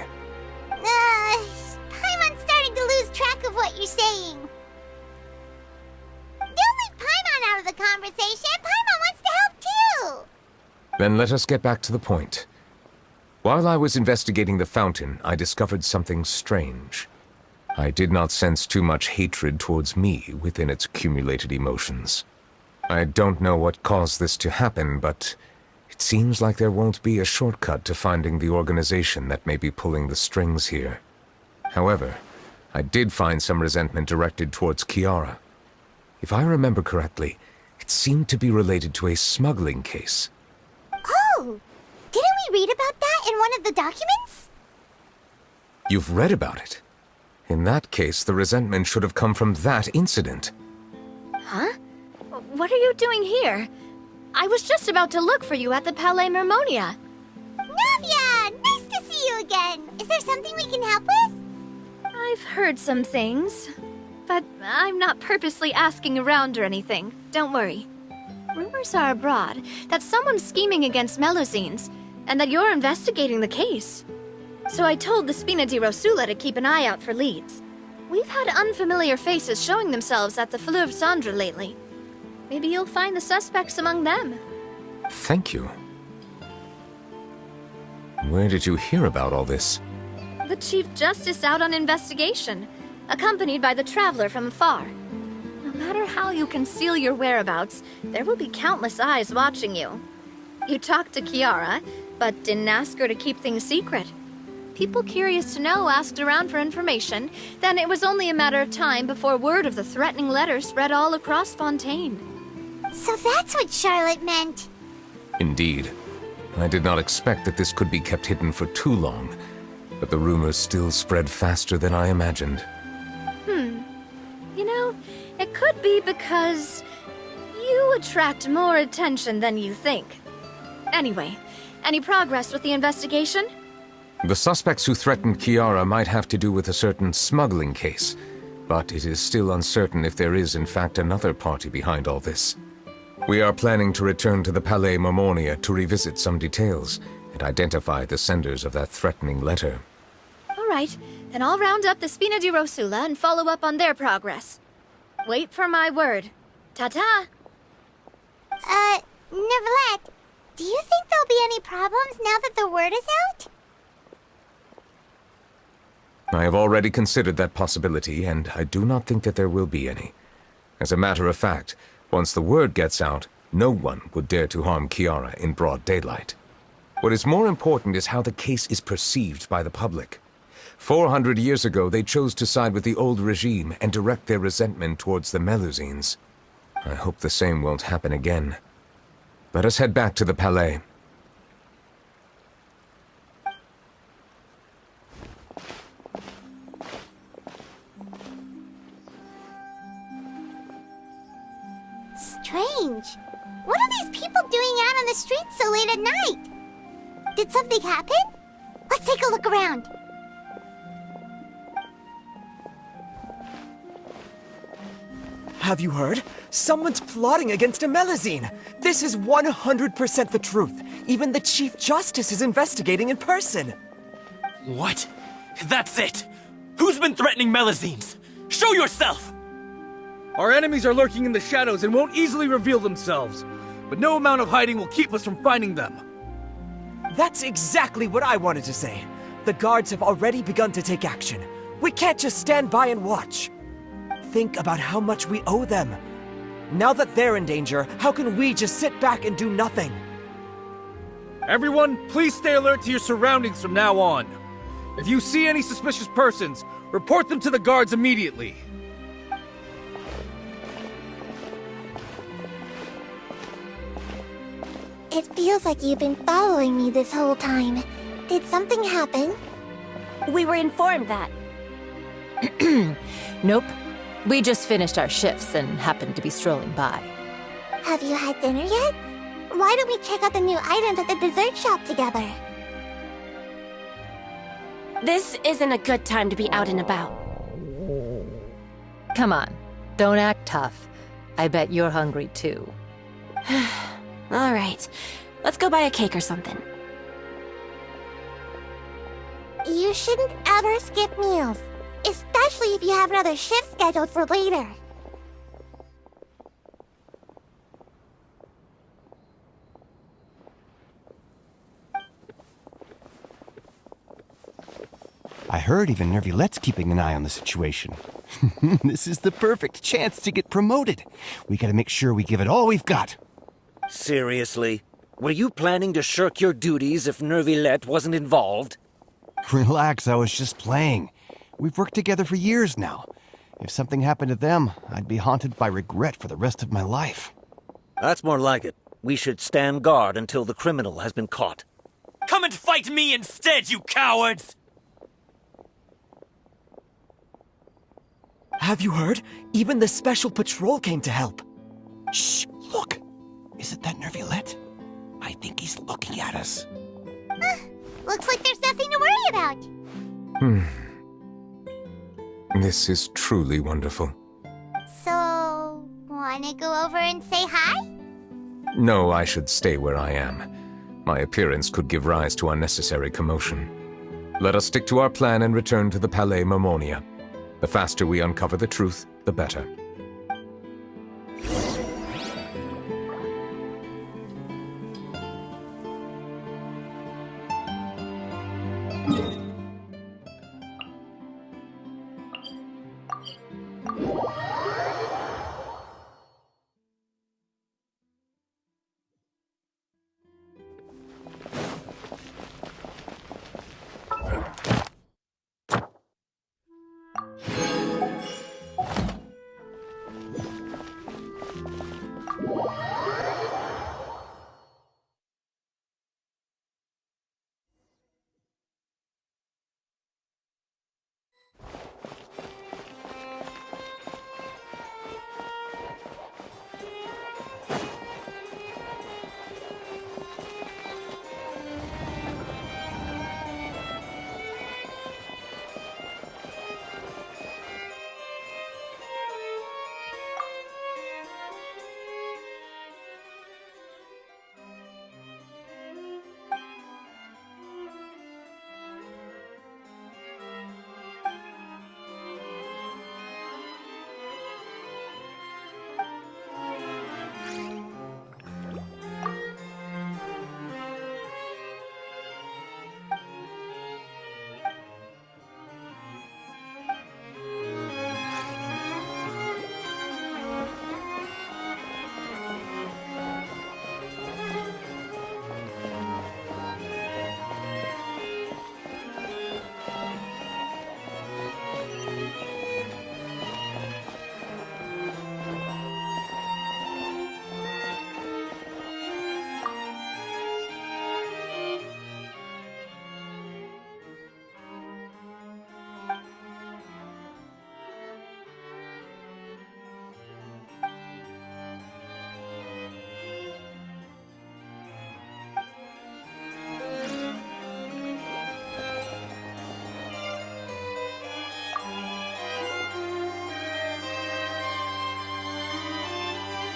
Paimon's starting to lose track of what you're saying. Don't leave Paimon out of the conversation. Paimon wants to help too. Then let us get back to the point. While I was investigating the fountain, I discovered something strange. I did not sense too much hatred towards me within its accumulated emotions. I don't know what caused this to happen, but it seems like there won't be a shortcut to finding the organization that may be pulling the strings here. However, I did find some resentment directed towards Kiara. If I remember correctly, it seemed to be related to a smuggling case. Oh! Didn't we read about that in one of the documents? You've read about it? In that case, the resentment should have come from that incident. Huh? What are you doing here? I was just about to look for you at the Palais Mermonia. Navia! Nice to see you again! Is there something we can help with? I've heard some things, but I'm not purposely asking around or anything. Don't worry. Rumors are abroad that someone's scheming against Melusines, and that you're investigating the case. So I told the Spina di Rosula to keep an eye out for leads. We've had unfamiliar faces showing themselves at the Fleuve Cendre lately. Maybe you'll find the suspects among them. Thank you. Where did you hear about all this? The Chief Justice out on investigation, accompanied by the Traveler from afar. No matter how you conceal your whereabouts, there will be countless eyes watching you. You talked to Kiara, but didn't ask her to keep things secret. People curious to know asked around for information, then it was only a matter of time before word of the threatening letter spread all across Fontaine. So that's what Charlotte meant. Indeed. I did not expect that this could be kept hidden for too long, but the rumors still spread faster than I imagined. You know, it could be because you attract more attention than you think. Anyway, any progress with the investigation? The suspects who threatened Kiara might have to do with a certain smuggling case, but it is still uncertain if there is in fact another party behind all this. We are planning to return to the Palais Mermonia to revisit some details and identify the senders of that threatening letter. All right, then I'll round up the Spina di Rosula and follow up on their progress. Wait for my word. Ta-ta! Neuvillette, do you think there'll be any problems now that the word is out? I have already considered that possibility, and I do not think that there will be any. As a matter of fact, once the word gets out, no one would dare to harm Kiara in broad daylight. What is more important is how the case is perceived by the public. 400 years ago, they chose to side with the old regime and direct their resentment towards the Melusines. I hope the same won't happen again. Let us head back to the Palais. Strange. What are these people doing out on the streets so late at night? Did something happen? Let's take a look around. Have you heard? Someone's plotting against a Melazine. This is 100% the truth. Even the Chief Justice is investigating in person. What? That's it! Who's been threatening Melazines? Show yourself! Our enemies are lurking in the shadows and won't easily reveal themselves. But no amount of hiding will keep us from finding them. That's exactly what I wanted to say. The guards have already begun to take action. We can't just stand by and watch. Think about how much we owe them. Now that they're in danger, how can we just sit back and do nothing? Everyone, please stay alert to your surroundings from now on. If you see any suspicious persons, report them to the guards immediately. It feels like you've been following me this whole time. Did something happen? We were informed that. Nope. We just finished our shifts and happened to be strolling by. Have you had dinner yet? Why don't we check out the new items at the dessert shop together? This isn't a good time to be out and about. Come on, don't act tough. I bet you're hungry too. All right, let's go buy a cake or something. You shouldn't ever skip meals, especially if you have another shift scheduled for later. I heard even Neuvillette's keeping an eye on the situation. This is the perfect chance to get promoted. We gotta make sure we give it all we've got. Seriously? Were you planning to shirk your duties if Neuvillette wasn't involved? Relax, I was just playing. We've worked together for years now. If something happened to them, I'd be haunted by regret for the rest of my life. That's more like it. We should stand guard until the criminal has been caught. Come and fight me instead, you cowards! Have you heard? Even the Special Patrol came to help. Shh, look! Isn't that Neuvillette? I think he's looking at us. Looks like there's nothing to worry about. This is truly wonderful. So, wanna go over and say hi? No, I should stay where I am. My appearance could give rise to unnecessary commotion. Let us stick to our plan and return to the Palais Mermonia. The faster we uncover the truth, the better.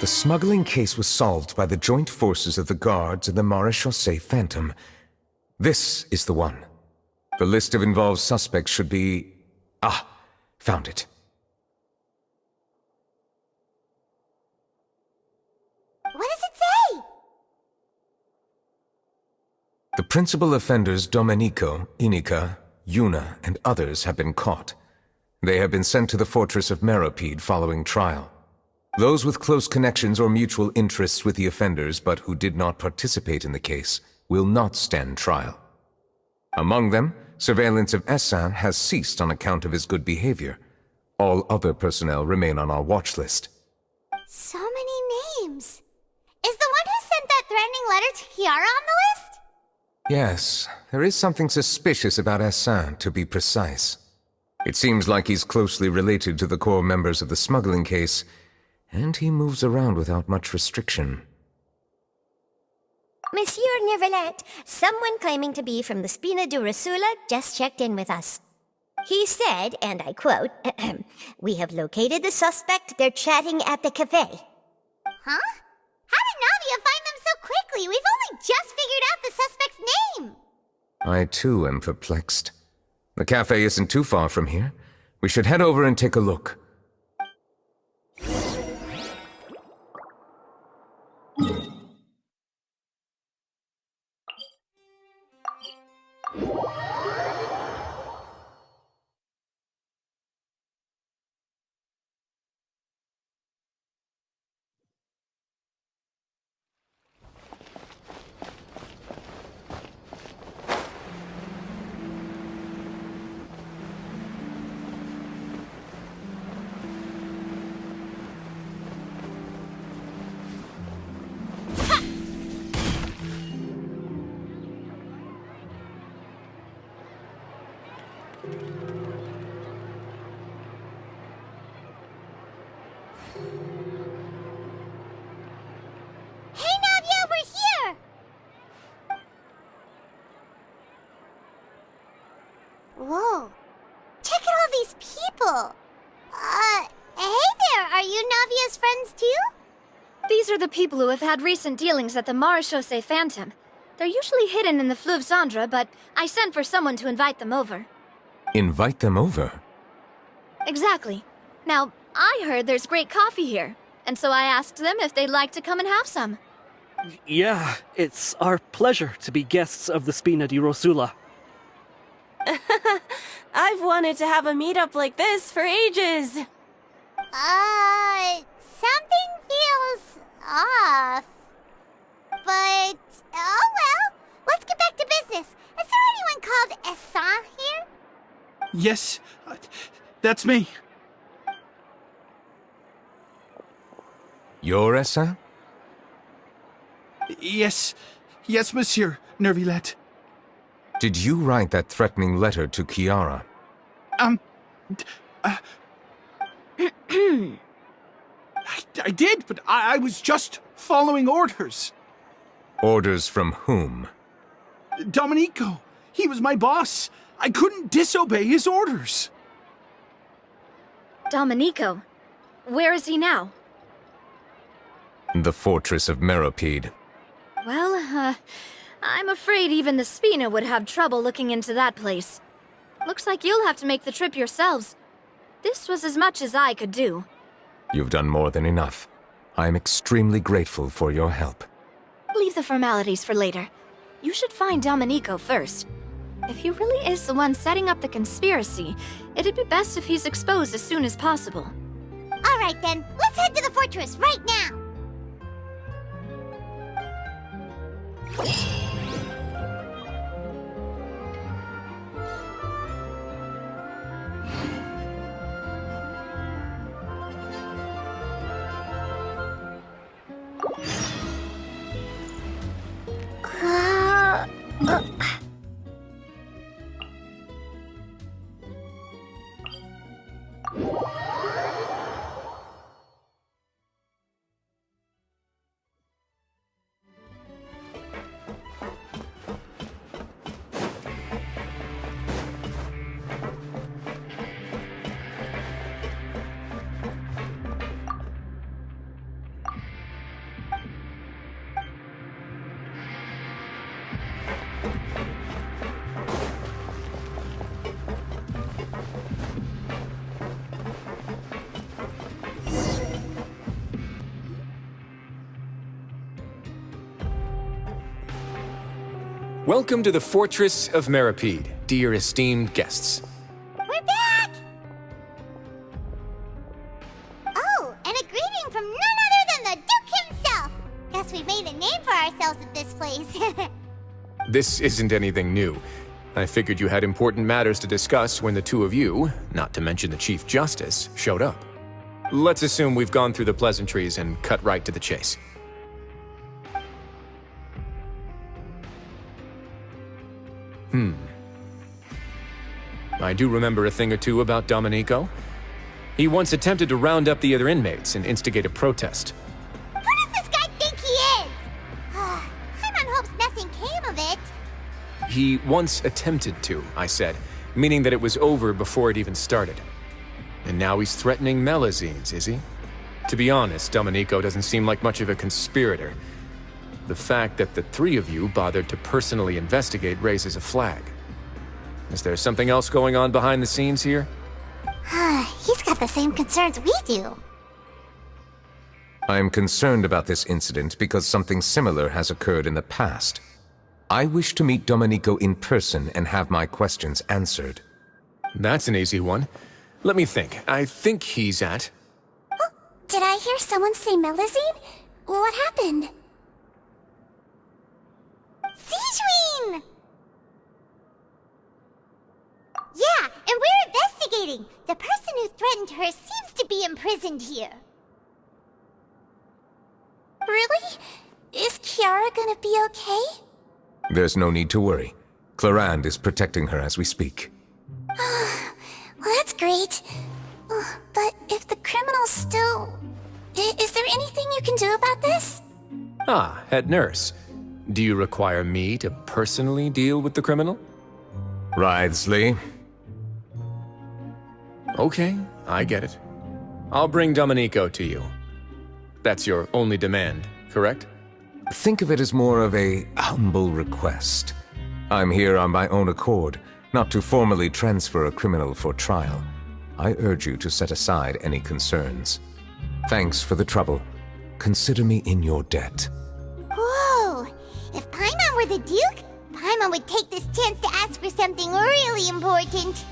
The smuggling case was solved by the joint forces of the guards and the Maréchaussée Phantom. This is the one. The list of involved suspects should be... Ah, found it. What does it say? The principal offenders Domenico, Inica, Yuna, and others have been caught. They have been sent to the fortress of Meropide following trial. Those with close connections or mutual interests with the offenders but who did not participate in the case will not stand trial. Among them, surveillance of Essin has ceased on account of his good behavior. All other personnel remain on our watch list. So many names. Is the one who sent that threatening letter to Kiara on the list? Yes, there is something suspicious about Essin, to be precise. It seems like he's closely related to the core members of the smuggling case, and he moves around without much restriction. Monsieur Neuvillette, someone claiming to be from the Spina Durasula just checked in with us. He said, and I quote, "We have located the suspect. They're chatting at the cafe." Huh? How did Navia find them so quickly? We've only just figured out the suspect's name. I too am perplexed. The cafe isn't too far from here. We should head over and take a look. Hey, Navia, we're here! Whoa. Check out all these people. Hey there, are you Navia's friends too? These are the people who have had recent dealings at the Maréchaussée Phantom. They're usually hidden in the Fleuve Cendre, but I sent for someone to invite them over. Invite them over? Exactly. Now, I heard there's great coffee here, and so I asked them if they'd like to come and have some. Yeah, it's our pleasure to be guests of the Spina di Rosula. I've wanted to have a meetup like this for ages. Something feels off. But, oh well, let's get back to business. Is there anyone called Essin here? Yes, that's me. You're Essin? Yes, monsieur Neuvillette. Did you write that threatening letter to Kiara? I did, but I was just following orders. Orders from whom? Domenico. He was my boss. I couldn't disobey his orders. Domenico? Where is he now? The fortress of Meropide. Well, I'm afraid even the Spina would have trouble looking into that place. Looks like you'll have to make the trip yourselves. This was as much as I could do. You've done more than enough. I am extremely grateful for your help. Leave the formalities for later. You should find Domenico first. If he really is the one setting up the conspiracy, it'd be best if he's exposed as soon as possible. All right then, let's head to the fortress right now. Welcome to the Fortress of Meripede, dear esteemed guests. We're back! Oh, and a greeting from none other than the Duke himself! Guess we've made a name for ourselves at this place. This isn't anything new. I figured you had important matters to discuss when the two of you, not to mention the Chief Justice, showed up. Let's assume we've gone through the pleasantries and cut right to the chase. I do remember a thing or two about Domenico. He once attempted to round up the other inmates and instigate a protest. Who does this guy think he is? Paimon hopes nothing came of it. He once attempted to, I said, meaning that it was over before it even started. And now he's threatening Melazines, is he? To be honest, Domenico doesn't seem like much of a conspirator. The fact that the three of you bothered to personally investigate raises a flag. Is there something else going on behind the scenes here? He's got the same concerns we do. I'm concerned about this incident because something similar has occurred in the past. I wish to meet Domenico in person and have my questions answered. That's an easy one. Let me think. I think he's at... Oh, did I hear someone say Melazine? What happened? Sigewinne! Yeah, and we're investigating. The person who threatened her seems to be imprisoned here. Really? Is Kiara gonna be okay? There's no need to worry. Clarande is protecting her as we speak. Well, that's great. But if the criminal's still... Is there anything you can do about this? Ah, head nurse. Do you require me to personally deal with the criminal? Wriothesley. Okay, I get it. I'll bring Domenico to you. That's your only demand, correct? Think of it as more of a humble request. I'm here on my own accord, not to formally transfer a criminal for trial. I urge you to set aside any concerns. Thanks for the trouble. Consider me in your debt. Whoa! If Paimon were the Duke, Paimon would take this chance to ask for something really important.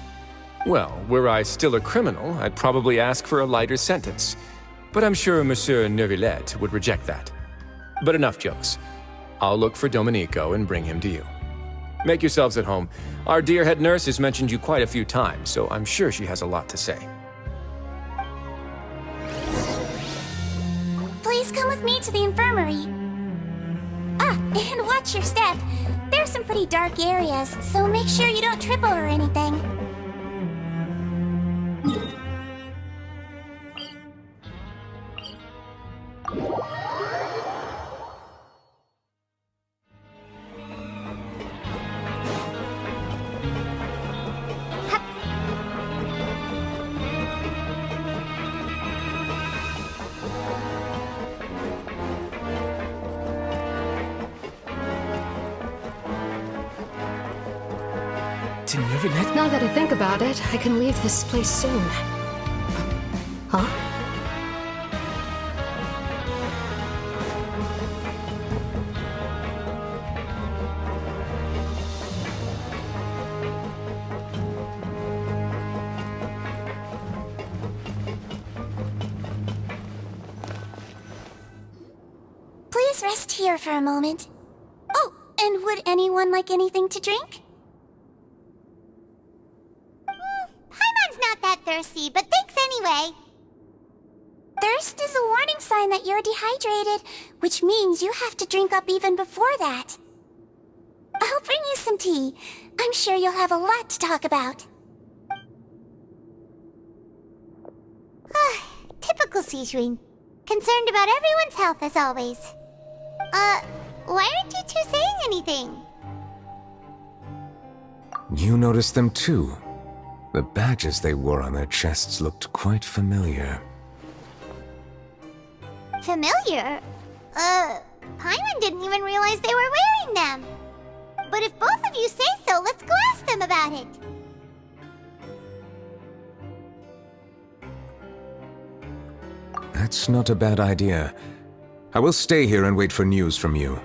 Well, were I still a criminal, I'd probably ask for a lighter sentence. But I'm sure Monsieur Neuvillette would reject that. But enough jokes. I'll look for Domenico and bring him to you. Make yourselves at home. Our dear head nurse has mentioned you quite a few times, so I'm sure she has a lot to say. Please come with me to the infirmary. And watch your step. There's some pretty dark areas, so make sure you don't trip over anything. To Neuvillette? Now that I think about it, I can leave this place soon. Huh? Please rest here for a moment. Oh, and would anyone like anything to drink? Paimon's not that thirsty, but thanks anyway. Thirst is a warning sign that you're dehydrated, which means you have to drink up even before that. I'll bring you some tea. I'm sure you'll have a lot to talk about. Typical Sigewinne. Concerned about everyone's health as always. Why aren't you two saying anything? You noticed them too. The badges they wore on their chests looked quite familiar. Familiar? Paimon didn't even realize they were wearing them. But if both of you say so, let's go ask them about it. That's not a bad idea. I will stay here and wait for news from you.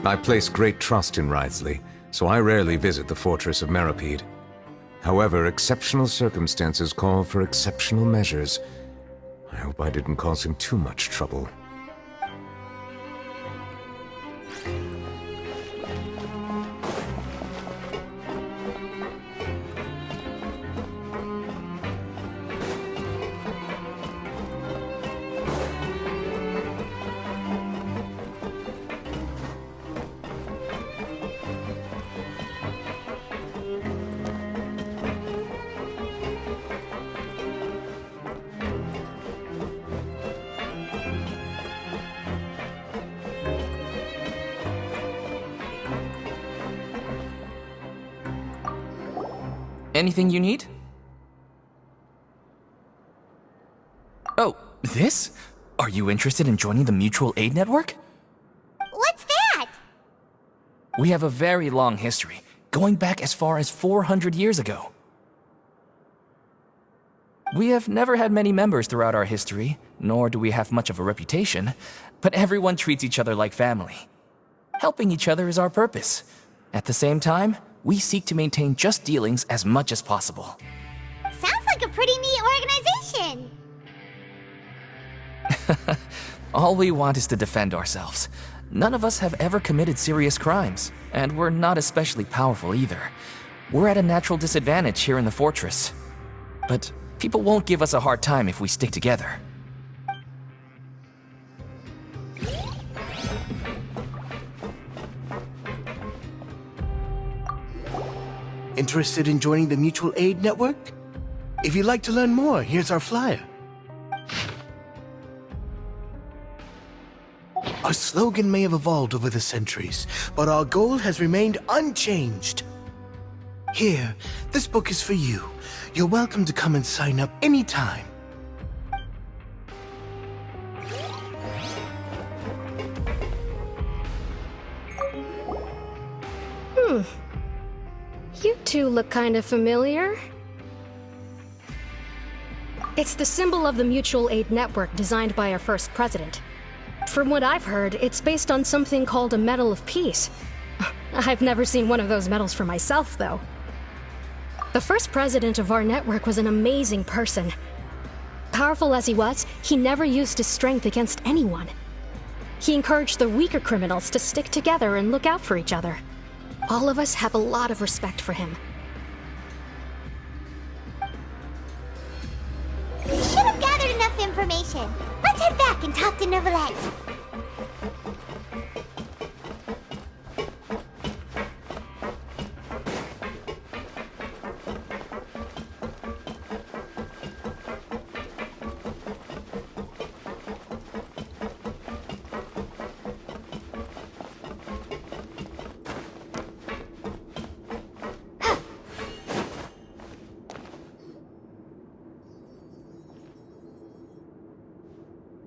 I place great trust in Wriothesley, so I rarely visit the fortress of Meropide. However, exceptional circumstances call for exceptional measures. I hope I didn't cause him too much trouble. Anything you need? Oh, this? Are you interested in joining the Mutual Aid Network? What's that? We have a very long history, going back as far as 400 years ago. We have never had many members throughout our history, nor do we have much of a reputation, but everyone treats each other like family. Helping each other is our purpose. At the same time, we seek to maintain just dealings as much as possible. Sounds like a pretty neat organization. All we want is to defend ourselves. None of us have ever committed serious crimes, and we're not especially powerful either. We're at a natural disadvantage here in the fortress. But people won't give us a hard time if we stick together. Interested in joining the Mutual Aid Network? If you'd like to learn more, here's our flyer. Our slogan may have evolved over the centuries, but our goal has remained unchanged. Here, this book is for you. You're welcome to come and sign up anytime. You two look kind of familiar. It's the symbol of the Mutual Aid Network designed by our first president. From what I've heard, it's based on something called a Medal of Peace. I've never seen one of those medals for myself, though. The first president of our network was an amazing person. Powerful as he was, he never used his strength against anyone. He encouraged the weaker criminals to stick together and look out for each other. All of us have a lot of respect for him. We should have gathered enough information. Let's head back and talk to Neuvillette.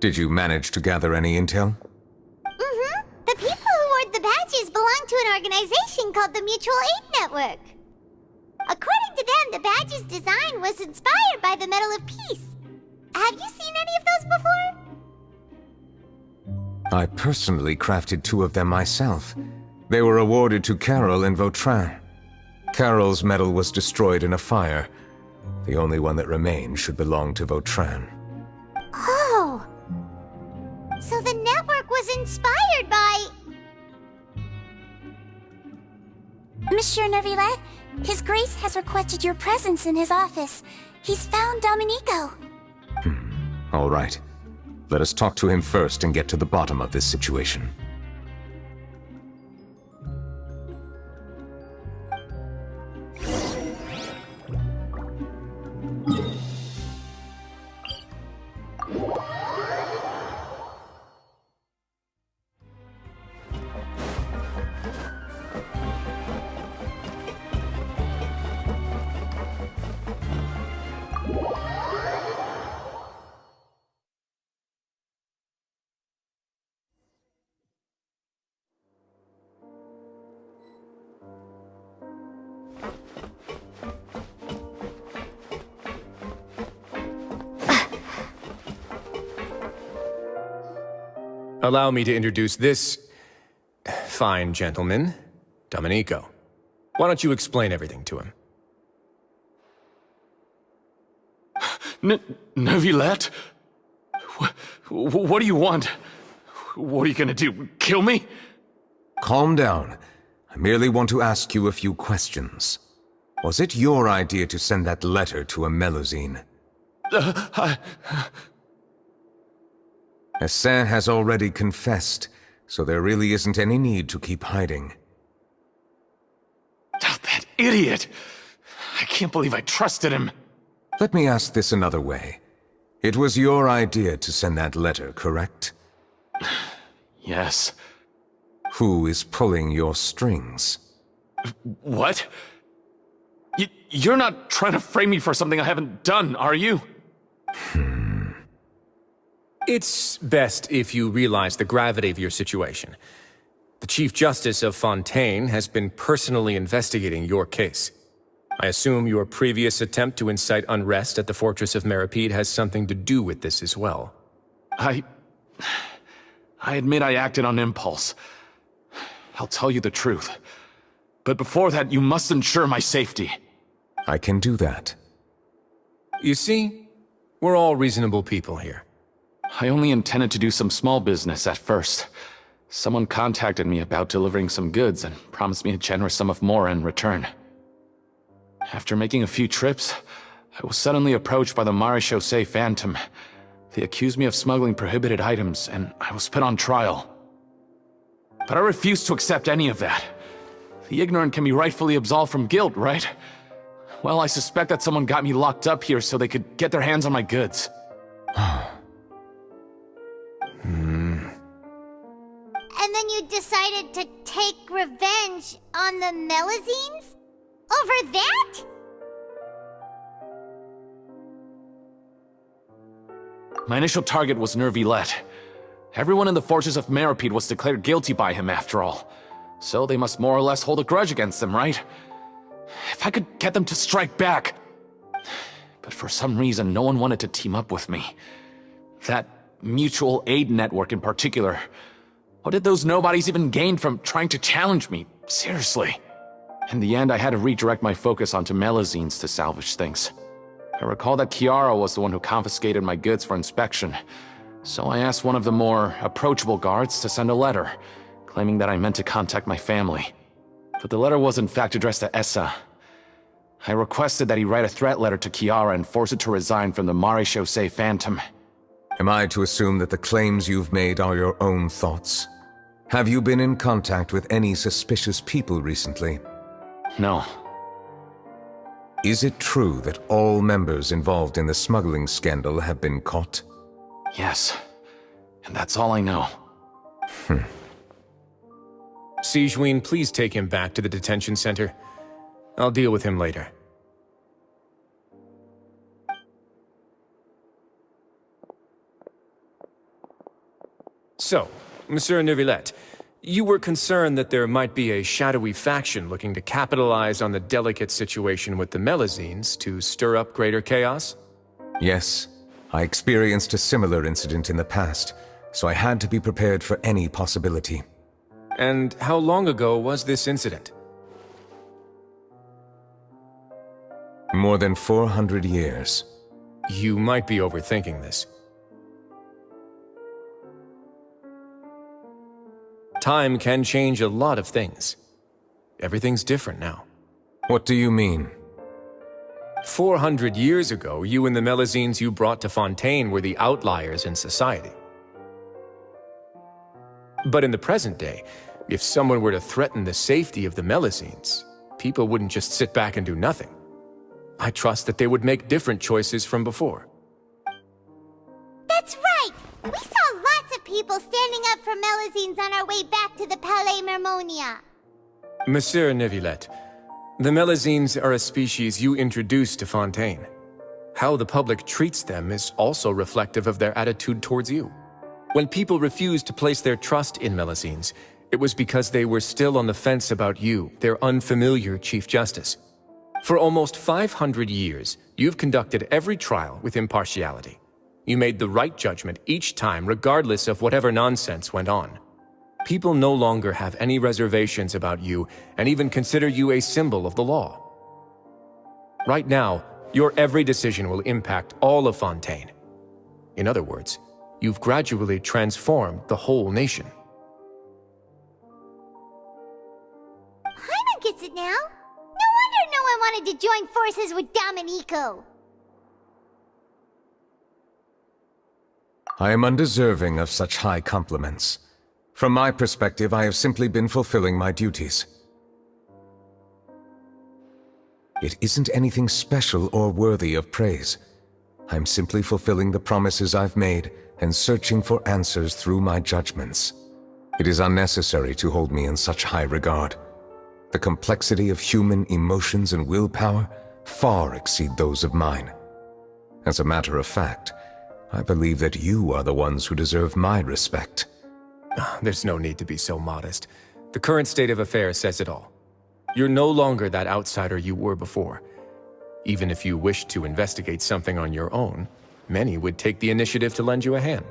Did you manage to gather any intel? Mm-hmm. The people who wore the badges belong to an organization called the Mutual Aid Network. According to them, the badge's design was inspired by the Medal of Peace. Have you seen any of those before? I personally crafted 2 of them myself. They were awarded to Carol and Vautrin. Carol's medal was destroyed in a fire. The only one that remains should belong to Vautrin. Oh! So the network was inspired by... Monsieur Neuvillette, His Grace has requested your presence in his office. He's found Domenico. All right. Let us talk to him first and get to the bottom of this situation. Allow me to introduce this Fine, gentlemen. Domenico, why don't you explain everything to him? Neuvillette? What do you want? What are you gonna do? Kill me? Calm down. I merely want to ask you a few questions. Was it your idea to send that letter to a Melusine? Hassan has already confessed, so there really isn't any need to keep hiding. That idiot! I can't believe I trusted him. Let me ask this another way. It was your idea to send that letter, correct? Yes. Who is pulling your strings? What? You're not trying to frame me for something I haven't done, are you? It's best if you realize the gravity of your situation. The Chief Justice of Fontaine has been personally investigating your case. I assume your previous attempt to incite unrest at the Fortress of Meripede has something to do with this as well. I admit I acted on impulse. I'll tell you the truth. But before that, you must ensure my safety. I can do that. You see, we're all reasonable people here. I only intended to do some small business at first. Someone contacted me about delivering some goods and promised me a generous sum of more in return. After making a few trips, I was suddenly approached by the Marechaussee Phantom. They accused me of smuggling prohibited items, and I was put on trial. But I refused to accept any of that. The ignorant can be rightfully absolved from guilt, right? Well, I suspect that someone got me locked up here so they could get their hands on my goods. And then you decided to take revenge on the Melusines? Over that? My initial target was Neuvillette. Everyone in the Fortress of Meripede was declared guilty by him after all. So they must more or less hold a grudge against him, right? If I could get them to strike back. But for some reason, no one wanted to team up with me. That mutual aid network in particular. What did those nobodies even gain from trying to challenge me? Seriously. In the end, I had to redirect my focus onto Melusines to salvage things. I recall that Chiara was the one who confiscated my goods for inspection, so I asked one of the more approachable guards to send a letter, claiming that I meant to contact my family. But the letter was in fact addressed to Essa. I requested that he write a threat letter to Chiara and force it to resign from the Marechaussee Phantom. Am I to assume that the claims you've made are your own thoughts? Have you been in contact with any suspicious people recently? No. Is it true that all members involved in the smuggling scandal have been caught? Yes. And that's all I know. Sigewinne, please take him back to the detention center. I'll deal with him later. So, Monsieur Neuvillette, you were concerned that there might be a shadowy faction looking to capitalize on the delicate situation with the Melusines to stir up greater chaos? Yes. I experienced a similar incident in the past, so I had to be prepared for any possibility. And how long ago was this incident? More than 400 years. You might be overthinking this. Time can change a lot of things. Everything's different now. What do you mean? 400 years ago, you and the Melusines you brought to Fontaine were the outliers in society. But in the present day, if someone were to threaten the safety of the Melusines, people wouldn't just sit back and do nothing. I trust that they would make different choices from before. That's right! We saw lots of people standing up for Melusines on our way back to the Palais Mermonia. Monsieur Neuvillette, the Melusines are a species you introduced to Fontaine. How the public treats them is also reflective of their attitude towards you. When people refused to place their trust in Melusines, it was because they were still on the fence about you, their unfamiliar Chief Justice. For almost 500 years, you've conducted every trial with impartiality. You made the right judgment each time, regardless of whatever nonsense went on. People no longer have any reservations about you and even consider you a symbol of the law. Right now, your every decision will impact all of Fontaine. In other words, you've gradually transformed the whole nation. Paimon gets it now. No wonder no one wanted to join forces with Domenico. I am undeserving of such high compliments. From my perspective, I have simply been fulfilling my duties. It isn't anything special or worthy of praise. I'm simply fulfilling the promises I've made and searching for answers through my judgments. It is unnecessary to hold me in such high regard. The complexity of human emotions and willpower far exceed those of mine. As a matter of fact, I believe that you are the ones who deserve my respect. There's no need to be so modest. The current state of affairs says it all. You're no longer that outsider you were before. Even if you wished to investigate something on your own, many would take the initiative to lend you a hand.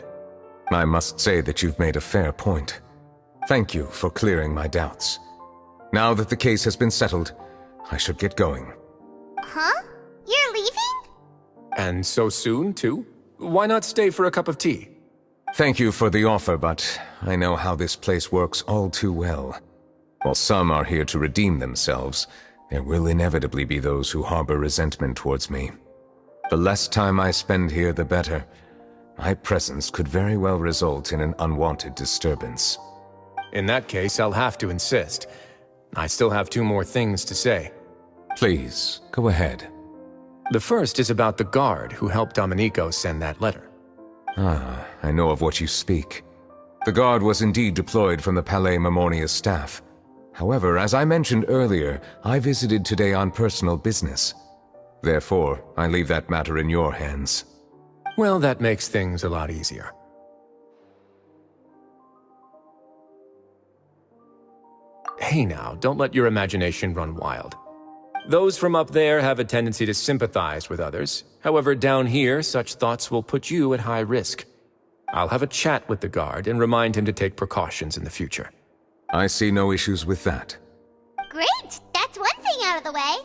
I must say that you've made a fair point. Thank you for clearing my doubts. Now that the case has been settled, I should get going. Huh? You're leaving? And so soon, too? Why not stay for a cup of tea? Thank you for the offer, but I know how this place works all too well. While some are here to redeem themselves, there will inevitably be those who harbor resentment towards me. The less time I spend here, the better. My presence could very well result in an unwanted disturbance. In that case, I'll have to insist. I still have 2 more things to say. Please, go ahead. The first is about the guard who helped Domenico send that letter. Ah, I know of what you speak. The guard was indeed deployed from the Palais Mamornia's staff. However, as I mentioned earlier, I visited today on personal business. Therefore, I leave that matter in your hands. Well, that makes things a lot easier. Hey now, don't let your imagination run wild. Those from up there have a tendency to sympathize with others. However, down here, such thoughts will put you at high risk. I'll have a chat with the guard and remind him to take precautions in the future. I see no issues with that. Great! That's one thing out of the way.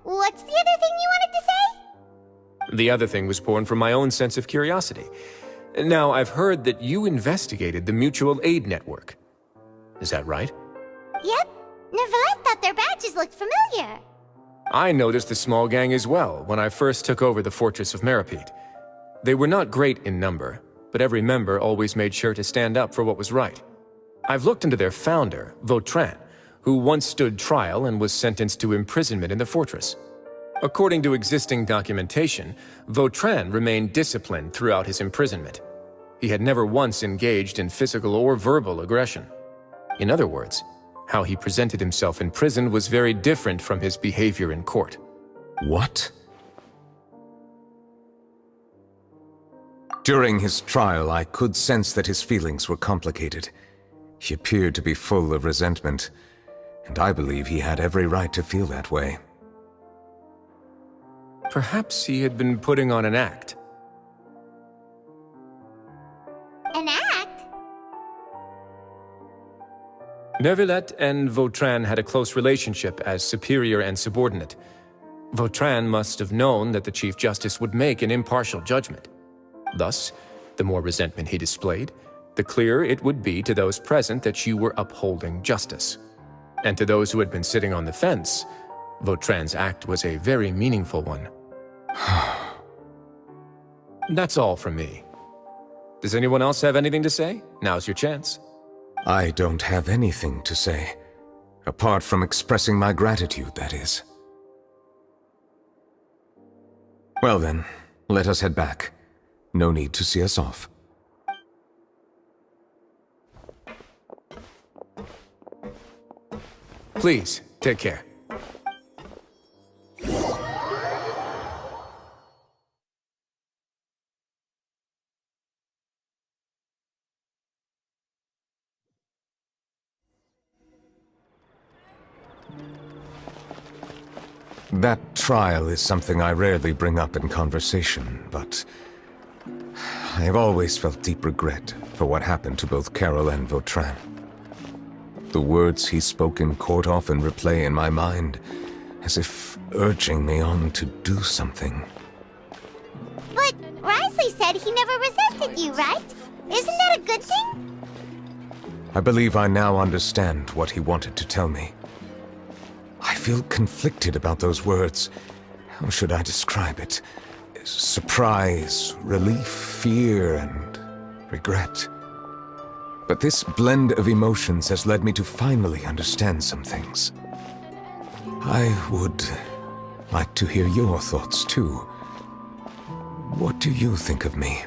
What's the other thing you wanted to say? The other thing was born from my own sense of curiosity. Now, I've heard that you investigated the mutual aid network. Is that right? Yep. Neuvillette thought their badges looked familiar. I noticed the small gang as well when I first took over the fortress of Meripede. They were not great in number, but every member always made sure to stand up for what was right. I've looked into their founder, Vautrin, who once stood trial and was sentenced to imprisonment in the fortress. According to existing documentation, Vautrin remained disciplined throughout his imprisonment. He had never once engaged in physical or verbal aggression. In other words, how he presented himself in prison was very different from his behavior in court. What? During his trial, I could sense that his feelings were complicated. He appeared to be full of resentment, and I believe he had every right to feel that way. Perhaps he had been putting on an act. An act? Neuvillette and Vautrin had a close relationship as superior and subordinate. Vautrin must have known that the Chief Justice would make an impartial judgment. Thus, the more resentment he displayed, the clearer it would be to those present that you were upholding justice. And to those who had been sitting on the fence, Vautrin's act was a very meaningful one. That's all from me. Does anyone else have anything to say? Now's your chance. I don't have anything to say. Apart from expressing my gratitude, that is. Well then, let us head back. No need to see us off. Please, take care. That trial is something I rarely bring up in conversation, but I have always felt deep regret for what happened to both Carol and Vautrin. The words he spoke in court often replay in my mind, as if urging me on to do something. But Risley said he never resisted you, right? Isn't that a good thing? I believe I now understand what he wanted to tell me. I feel conflicted about those words. How should I describe it? Surprise, relief, fear, and regret. But this blend of emotions has led me to finally understand some things. I would like to hear your thoughts, too. What do you think of me?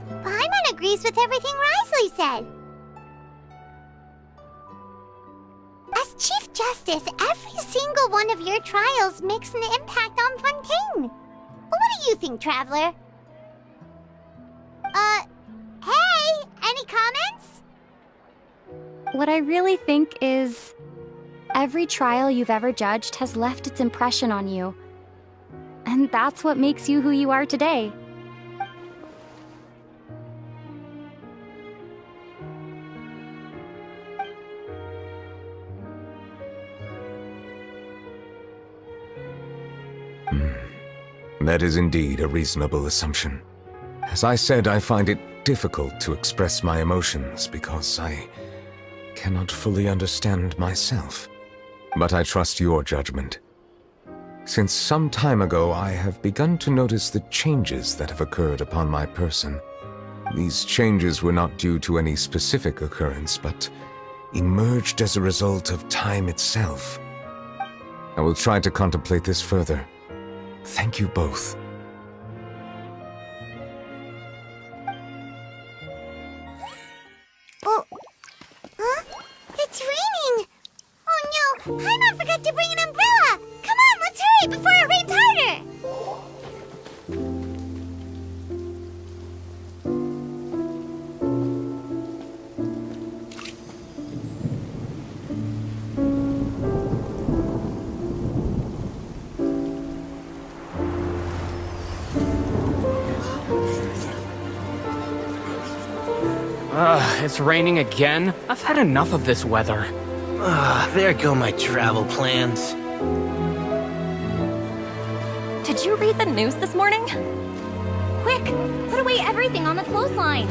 Paimon agrees with everything Risley said. As Chief Justice, every single one of your trials makes an impact on Fontaine. What do you think, Traveler? Hey, any comments? What I really think is, every trial you've ever judged has left its impression on you. And that's what makes you who you are today. That is indeed a reasonable assumption. As I said, I find it difficult to express my emotions because I cannot fully understand myself. But I trust your judgment. Since some time ago, I have begun to notice the changes that have occurred upon my person. These changes were not due to any specific occurrence, but emerged as a result of time itself. I will try to contemplate this further. Thank you both. Oh, huh? It's raining! Oh no, Paimon forgot to bring an umbrella! Come on, let's hurry before it rains harder! It's raining again? I've had enough of this weather. There go my travel plans. Did you read the news this morning? Quick, put away everything on the clothesline.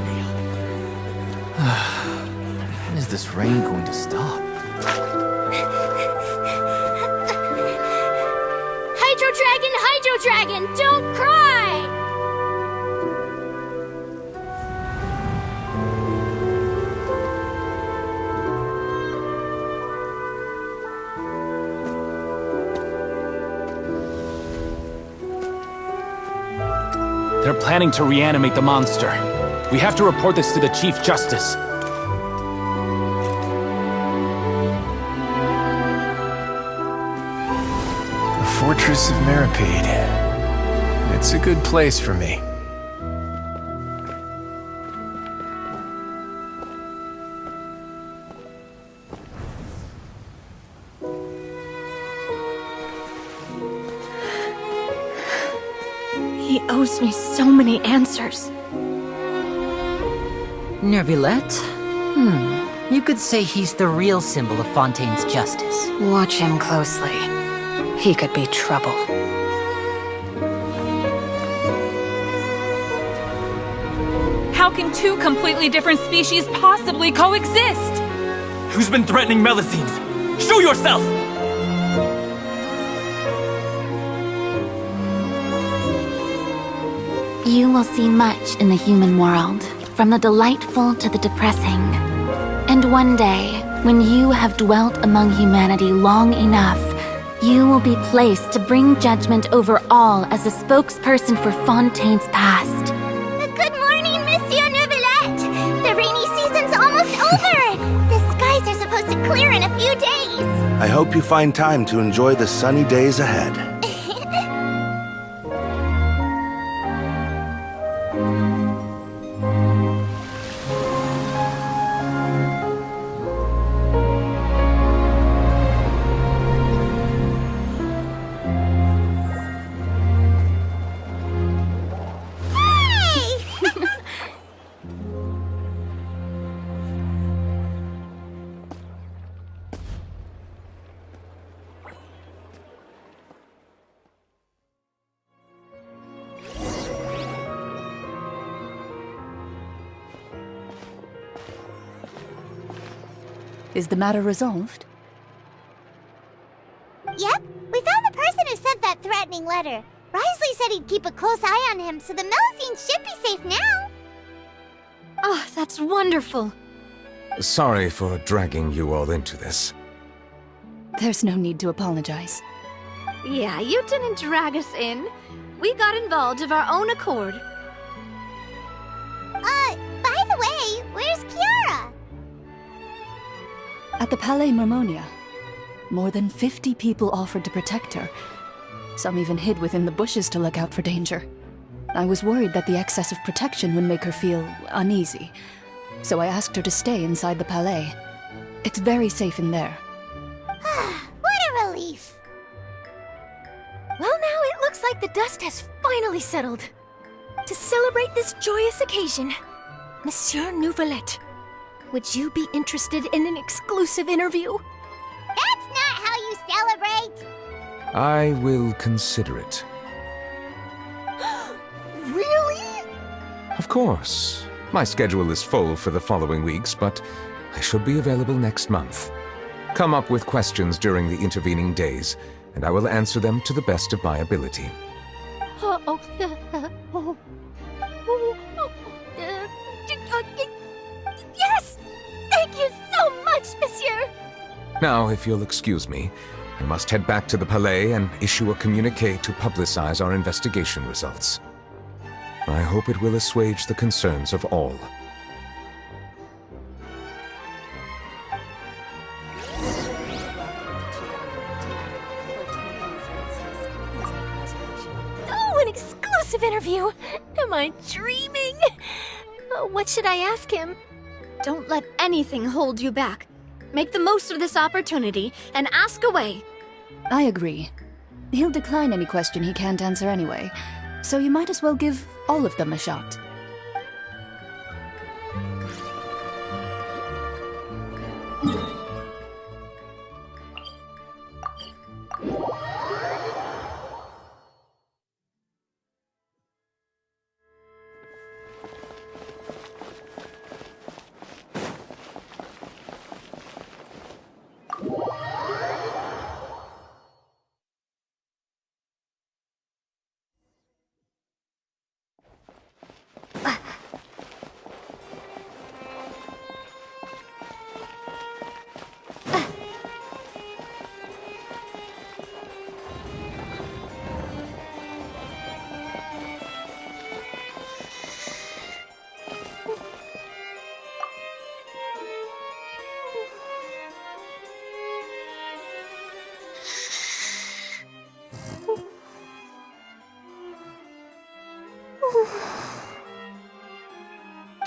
When is this rain going to stop? Hydro Dragon, don't cry! They're planning to reanimate the monster. We have to report this to the Chief Justice. The Fortress of Meripede. It's a good place for me. He owes me so many answers. Neuvillette? You could say he's the real symbol of Fontaine's justice. Watch him closely. He could be trouble. How can two completely different species possibly coexist? Who's been threatening Melusines? Show yourself! You will see much in the human world, from the delightful to the depressing. And one day, when you have dwelt among humanity long enough, you will be placed to bring judgment over all as a spokesperson for Fontaine's past. Good morning, Monsieur Neuvillette! The rainy season's almost over! The skies are supposed to clear in a few days! I hope you find time to enjoy the sunny days ahead. Is the matter resolved? Yep, we found the person who sent that threatening letter. Risley said he'd keep a close eye on him, so the Melusines should be safe now. Oh, that's wonderful. Sorry for dragging you all into this. There's no need to apologize. Yeah, you didn't drag us in. We got involved of our own accord. By the way, where's Kiara? At the Palais Mermonia, more than 50 people offered to protect her. Some even hid within the bushes to look out for danger. I was worried that the excess of protection would make her feel uneasy, so I asked her to stay inside the Palais. It's very safe in there. What a relief. Well, now it looks like the dust has finally settled. To celebrate this joyous occasion, Monsieur Neuvillette, would you be interested in an exclusive interview? That's not how you celebrate! I will consider it. Really? Of course. My schedule is full for the following weeks, but I should be available next month. Come up with questions during the intervening days, and I will answer them to the best of my ability. Yes! Thank you so much, monsieur! Now, if you'll excuse me, I must head back to the Palais and issue a communiqué to publicize our investigation results. I hope it will assuage the concerns of all. Oh, an exclusive interview! Am I dreaming? What should I ask him? Don't let anything hold you back. Make the most of this opportunity and ask away. I agree. He'll decline any question he can't answer anyway, so you might as well give all of them a shot.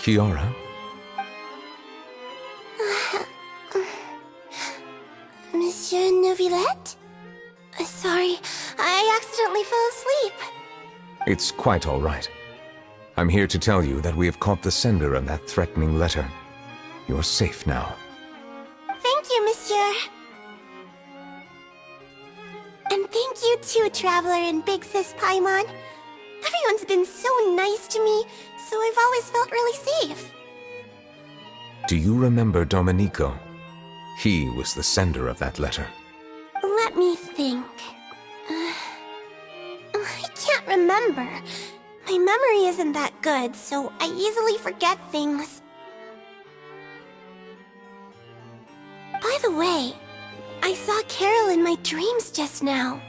Kiara? Monsieur Neuvillette? Sorry, I accidentally fell asleep. It's quite all right. I'm here to tell you that we have caught the sender of that threatening letter. You're safe now. Thank you, monsieur. And thank you too, Traveler and Big Sis Paimon. Everyone's been so nice to me, so I've always felt really safe. Do you remember Domenico? He was the sender of that letter. Let me think. I can't remember. My memory isn't that good, so I easily forget things. By the way, I saw Carol in my dreams just now.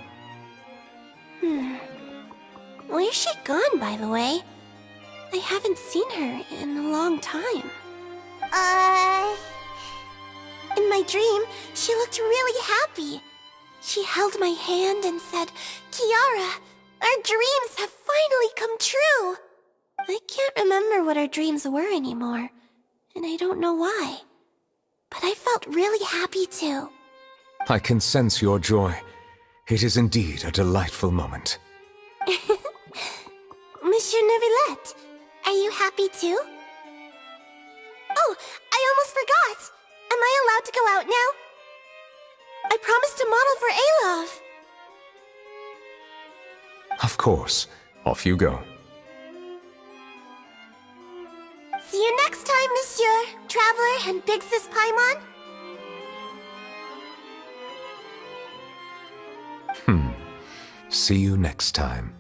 Where's she gone, by the way? I haven't seen her in a long time. In my dream, she looked really happy. She held my hand and said, "Kiara, our dreams have finally come true." I can't remember what our dreams were anymore, and I don't know why. But I felt really happy too. I can sense your joy. It is indeed a delightful moment. Monsieur Neuvillette, are you happy too? Oh, I almost forgot! Am I allowed to go out now? I promised to model for Alov. Of course. Off you go. See you next time, Monsieur, Traveler, and Big Sis Paimon. See you next time.